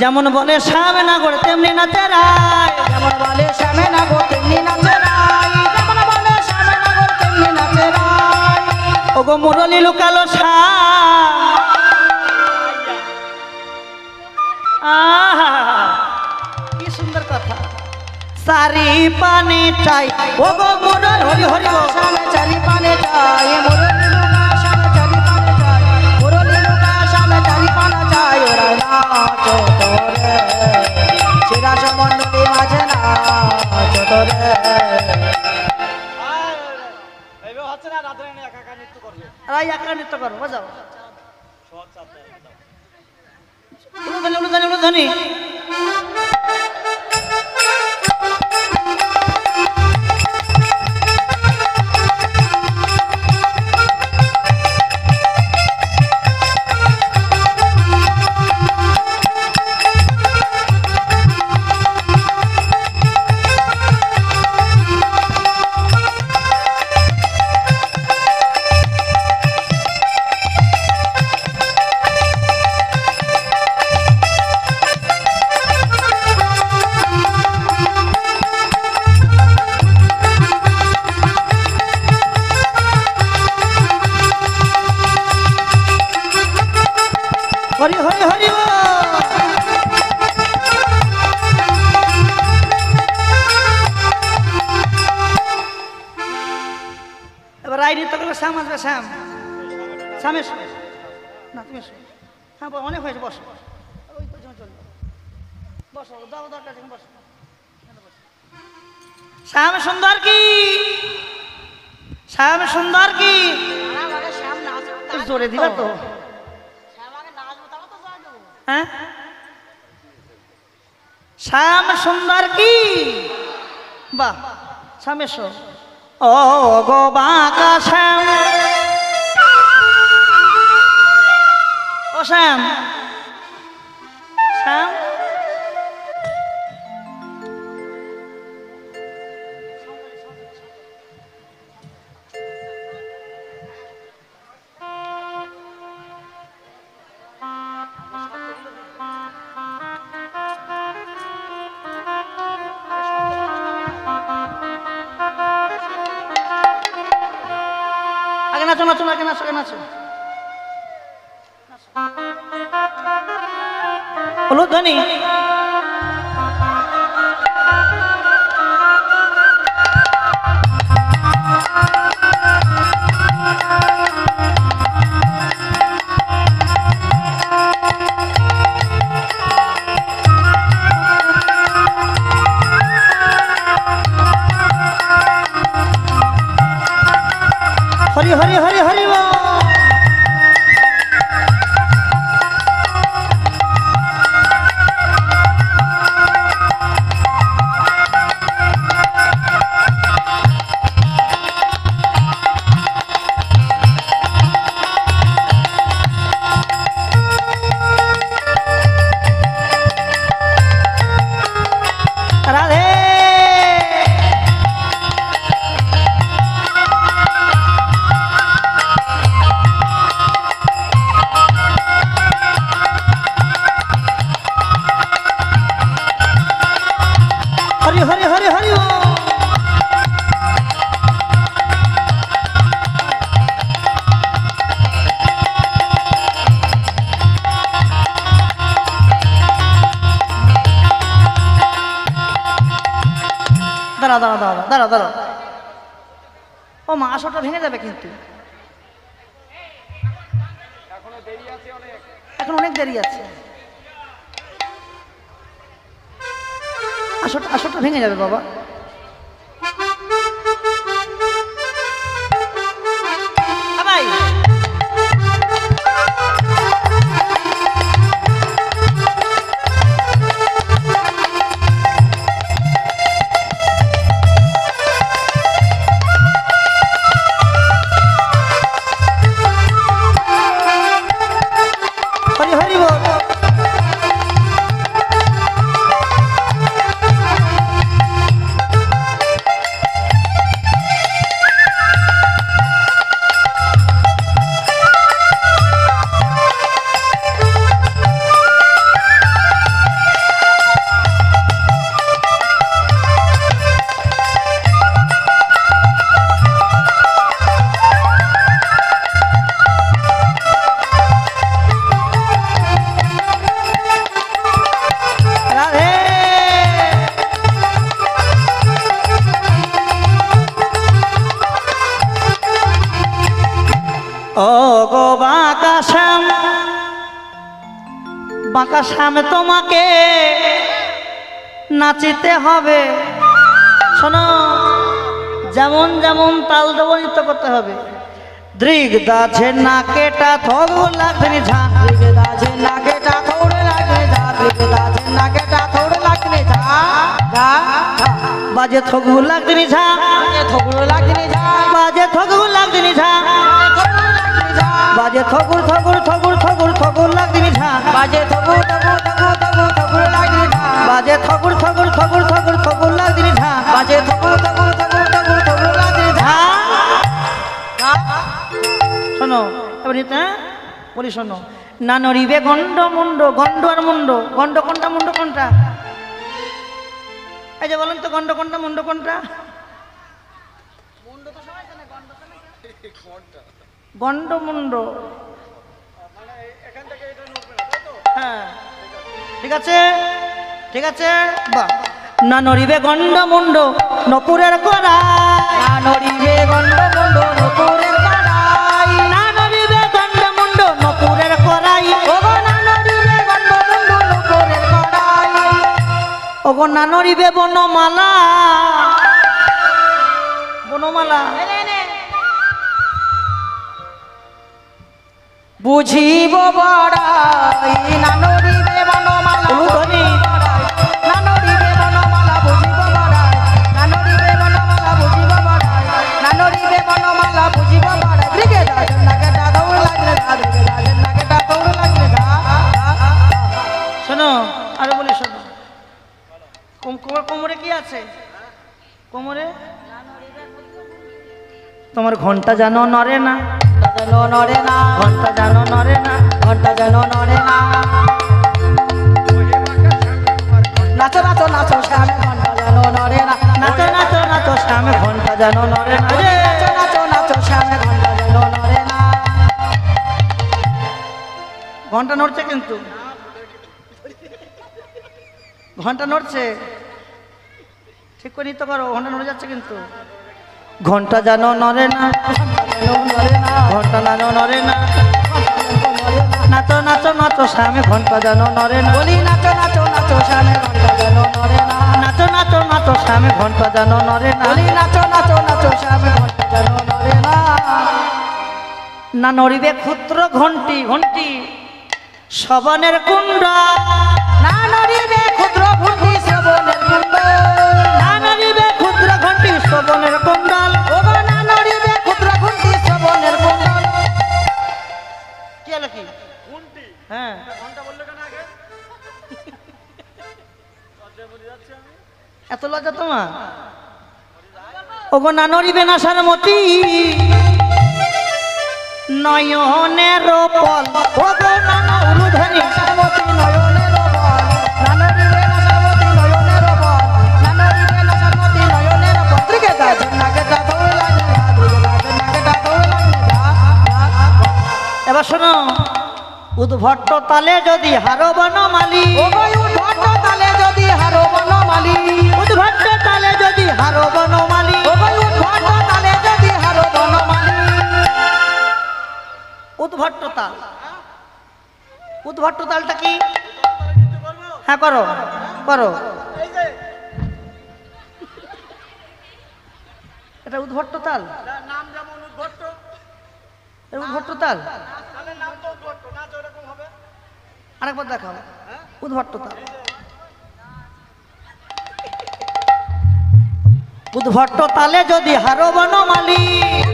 A: যেমন বলে শ্যাম না করে তেমনি নাচে রাই,
B: যেমন বলে শ্যাম না করে তেমনি নাচে রাই, যেমন বলে শ্যাম না করে তেমনি নাচে রাই।
A: ওগো মুরলি লুকালো শ্যাম, আহা কি সুন্দর কথা। সারি পানে চাই ওগো মুরলি, হরি হরি বল।
B: শ্যাম চারি পানে চাই, মুরলি লুকা শ্যাম চারি পানে চাই, মুরলি লুকা শ্যাম চারি পানে চাই। ওরা নাচো তোরে শিরাস মণ্ডলী মাঝে নাচো তোরে।
D: এইভাবে হচ্ছে না, রাধে রানী একা একা নৃত্য করবে।
A: রাই একা নৃত্য করো, বাজাও
D: সহজ চাপতে হবে।
A: উলুধ্বনি উলুধ্বনি উলুধ্বনি। হরি হরি হরি বল। এবার রাই নৃত্য করবে, শ্যাম আসবে। শ্যাম শ্যাম এসো না, তুমি এসো। হ্যাঁ অনেক হয়েছে, বসো ওই পর্যন্ত চলবে, বসো দাও দরকার বসো। শ্যাম সুন্দর কি, শ্যাম সুন্দর কি, জোরে দিবা তো। হ্যাঁ শ্যাম সুন্দর কি, বাহ শ্যাম এসো। ও গো বাঁকা শ্যাম, ও শ্যাম শ্যাম নাচো নাচো নাচো নাচো নাচো। উলুধ্বনি। হরি হরি হরি হরি বল। রাধে হরি হরি হরি হরি বল। দাঁড়া দাঁড়া দাঁড়া দাঁড়া দাঁড়া, ও মা আসরটা ভেঙে যাবে কিন্তু, এখন অনেক দেরি আছে, আসরটা ভেঙে যাবে বাবা। ভাই ও গো বাঁকা শ্যাম, বাঁকা শ্যাম তোমাকে নাচিতে হবে। শোনো, যেমন যেমন তাল দেবো নৃত্য করতে হবে। দৃগ দাঝে নাকেটা থগু লাগনি ঝা,
B: দৃগ দাঝে নাকেটা থৌড়ে লাগনে ঝা, দৃগ দাঝে নাকেটা থৌড়ে লাগনে ঝা, ঝা ঝা।
A: বাজে থগু লাগনি ঝা,
B: বাজে থৌড়ে লাগনে ঝা,
A: বাজে থগু লাগনি ঝা,
B: থৌড়ে লাগনে ঝা,
A: বাজে থগুর থগুর থগুর থগুর থগুর লাগনি ঝা,
B: বাজে থগু থগু থগু থগু থগুর লাগনে ঝা,
A: বাজে থগুর থগুর থগুর থগুর থগুর লাগনি ঝা,
B: বাজে থগু থগু থগু থগু থগুর লাগনে ঝা,
A: ঝা।
B: ঝা।
A: শোনো এবার বলি শোনো, না নড়িবে গন্ড মুন্ড, গন্ড আর মুন্ড, গন্ড কোনটা মুন্ড কোনটা? এই যে বলেন তো গন্ড কোনটা মুন্ড কোনটা? গন্ড মুন্ড, হ্যাঁ ঠিক আছে ঠিক আছে। বাহ, না নড়িবে গন্ড মুন্ড নপুরের কড়াই,
B: না নড়িবে গন্ড মুন্ড নপুরের কড়াই,
A: না নড়িবে গন্ড মুন্ড নপুরের কড়াই,
B: ওগো না নড়িবে গন্ড মুন্ড নপুরের কড়াই,
A: ওগো না নড়িবে বনমালা, বনমালা।
B: বুঝিব বড়াই, না নড়িবে বনমালা
A: উলুধ্বনি।
B: না নড়িবে বনমালা বুঝিব বড়াই, না নড়িবে বনমালা বুঝিব বড়াই, না নড়িবে বনমালা বুঝিব বড়াই। দৃগে দাঝে নাকেটা থৌড়ে লাগনে ঝা, দৃগে দাঝে নাকেটা থৌড়ে লাগনে ঝা,
A: শোনো আরো বলি শোনো, কোমরে কি আছে? কোমরে তোমার ঘন্টা জানো নরে না,
B: যেন নড়ে না,
A: ঘন্টা জানো নরে না,
B: ঘন্টা যেন নড়ে না। নাচো নাচো নাচো শ্যামে ঘন্টা যেন নড়ে না,
A: নাচো নাচো নাচো শ্যামে ঘন্টা জানো নরে না।
B: নাচো নাচো নাচো শ্যামে ঘন্টা যেন নড়ে না।
A: ঘন্টা নড়ছে কিন্তু, ঘন্টা নড়ছে, ঠিক করে নিতে পারো, ঘন্টা নড়ে যাচ্ছে কিন্তু। ঘন্টা জানো নরে না, ঘন্টা জানো নরে না, নাচো নাচো নাচো শ্যামে ঘন্টা জানো নরে না,
B: বলি নাচো নাচো নাচো শ্যামে ঘন্টা যেন নড়ে না,
A: নাচো নাচো নাচো শ্যামে ঘন্টা জানো নরে না।
B: বলি নাচো নাচো নাচো শ্যামে ঘন্টা যেন নড়ে না।
A: না নড়িবে ক্ষুদ্র ঘন্টি, ঘন্টি শবনের কুণ্ড,
B: না নড়িবে ক্ষুদ্র ঘুঁটি শ্রবণের কুণ্ড,
A: না নড়িবে ক্ষুদ্র ঘন্টি শবনের কুণ্ডল।
B: ওগো না নড়িবে ক্ষুদ্র ঘুঁটি শ্রবণের কুণ্ডল।
A: কি হলো কি? হ্যাঁ এত লজ্জা তোমার? ওগো না নড়িবে নাসার মতি নয়নের পল, ওগো না উলুধ্বনি।
B: নাসামতি নয়নের বল, না নড়িবে নাসামতি নয়নের বল, না নড়িবে নাসামতি নয়নের বল। দৃগে দাঝে নাকেটা থৌড়ে লাগনে ঝা, দৃগে দাঝে নাকেটা থৌড়ে লাগনে ঝা, ঝা, ঝা।
A: এবার শোনো, উদ্ভট্ট তালে যদি হারো বনমালী,
B: ওগো উদ্ভট্ট তালে যদি হারো বনমালী,
A: উদ্ভট্ট তালে যদি হারো বনমালী,
B: ওগো উদ্ভট্ট তালে যদি হারো বনমালী।
A: উদ্ভট্ট তাল, উদ্ভট্ট তালটা কি? হ্যাঁ করো করো, এটা উদ্ভট্ট তাল,
D: নাম যেমন উদ্ভট্ট,
A: এটা উদ্ভট্ট তাল।
D: তাহলে নাম তো উদ্ভট্ট, নাচ ওরকম হবে।
A: আরেকবার দেখাও, উদ্ভট্ট তাল। উদ্ভট্ট তালে যদি হারো বনমালী,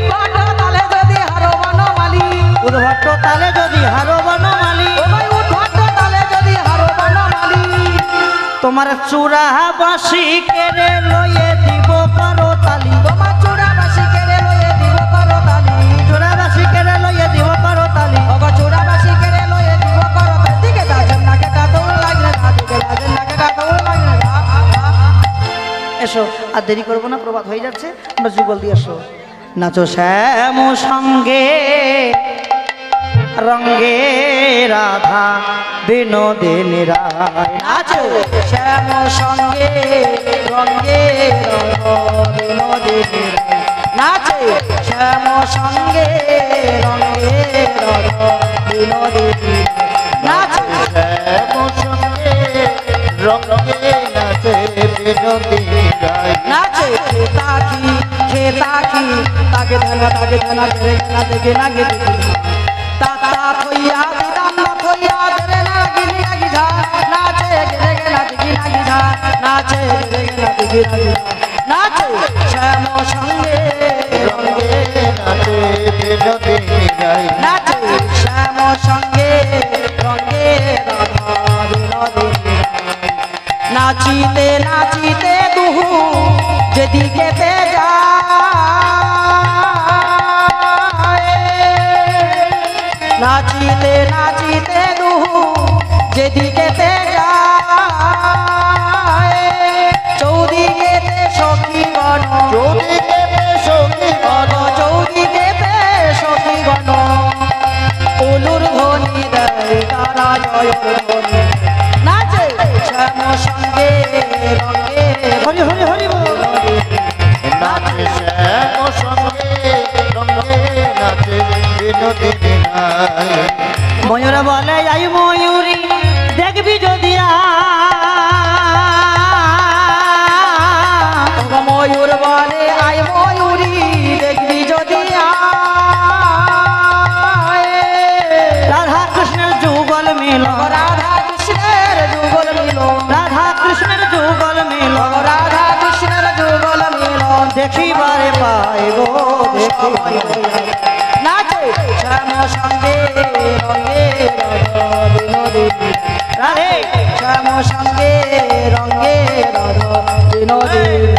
B: উদ্ভট্ট তালে যদি হারো বনমালী,
A: উদ্ভট্ট তালে যদি হারো বনমালী,
B: ওগো উদ্ভট্ট তালে যদি হারো বনমালী।
A: তোমার চূড়া বাঁশি কেড়ে লয়ে দিব করো তালি,
B: তোমার চূড়া বাসি কেড়ে লয়ে দিব করো তালি,
A: চূড়া বাঁশি কেড়ে লয়ে দিব করো তালি।
B: ওগো চূড়া বাসি কেড়ে লয়ে দিব করো তালি। দিকে দাঝে নাকেটা থৌড়ে লাগনে ঝা, দিকে দাঝে নাকেটা থৌড়ে লাগনে ঝা, ঝা, ঝা।
A: এসো আর দেরি করবো না, প্রভাত হয়ে যাচ্ছে, আমরা যুগল দিয়ে এসো। নাচো শ্যাম সঙ্গে রঙ্গে রাধা বিনোদিনী রায়,
B: নাচো শ্যাম সঙ্গে রঙ্গে রঙ্গ বিনোদিনী রায়। নাচে শ্যাম সঙ্গে রঙ্গে বিনোদিনী নাচে
C: শ্যাম সঙ্গে রঙে নাচে বিনোদিনী রায়
B: নাচে খেতাকি তাকে ধানা গেরে না দেখে নাগে দেখে তাতা থইয়া দিদাম না থইয়া গেরে নাগি নাগি ধা নাচে গেরে না দেখি নাগি ধা নাচে গেরে না দেখি নাগি নাচে শ্যাম সঙ্গে
C: রঙে নাচে বিনোদিনী রায়
B: নাচে শ্যাম সঙ্গে রঙে রাধা বিনোদিনী নাচিতে নাচিতে দুহু যেদিকেতে যায় নাচিতে নাচিতে দুহু যেদিকেতে যায় চৌদিকেতে সখীগণ
C: চৌদিকে সখী
B: গণ চৌদিকেতে সখীগণ উলুর ধ্বনি দেয় তারা জয় ধ্বনি নাচে শ্যাম সঙ্গে রঙে হরি হরি হরি বল
C: নাচে শ্যাম সঙ্গে রঙে নাচে বিনোদিনী রায়
A: ময়ূর বলে আই ময়ূরী দেখবি যদি
B: ময়ূর বলে আয় ময়ূরী দেখবি যদি আয়।
A: রাধা কৃষ্ণের যুগল মিল
B: রাধা কৃষ্ণের যুগল মিল
A: রাধা কৃষ্ণের যুগল মিল
B: রাধা কৃষ্ণের যুগল মিল
A: দেখিবারে পাই গো দেখিবারে
B: নাচে শ্যাম সঙ্গে রঙে রাধা বিনোদিনী
A: রাধে
B: শ্যাম সঙ্গে রঙে রাধা বিনোদিনী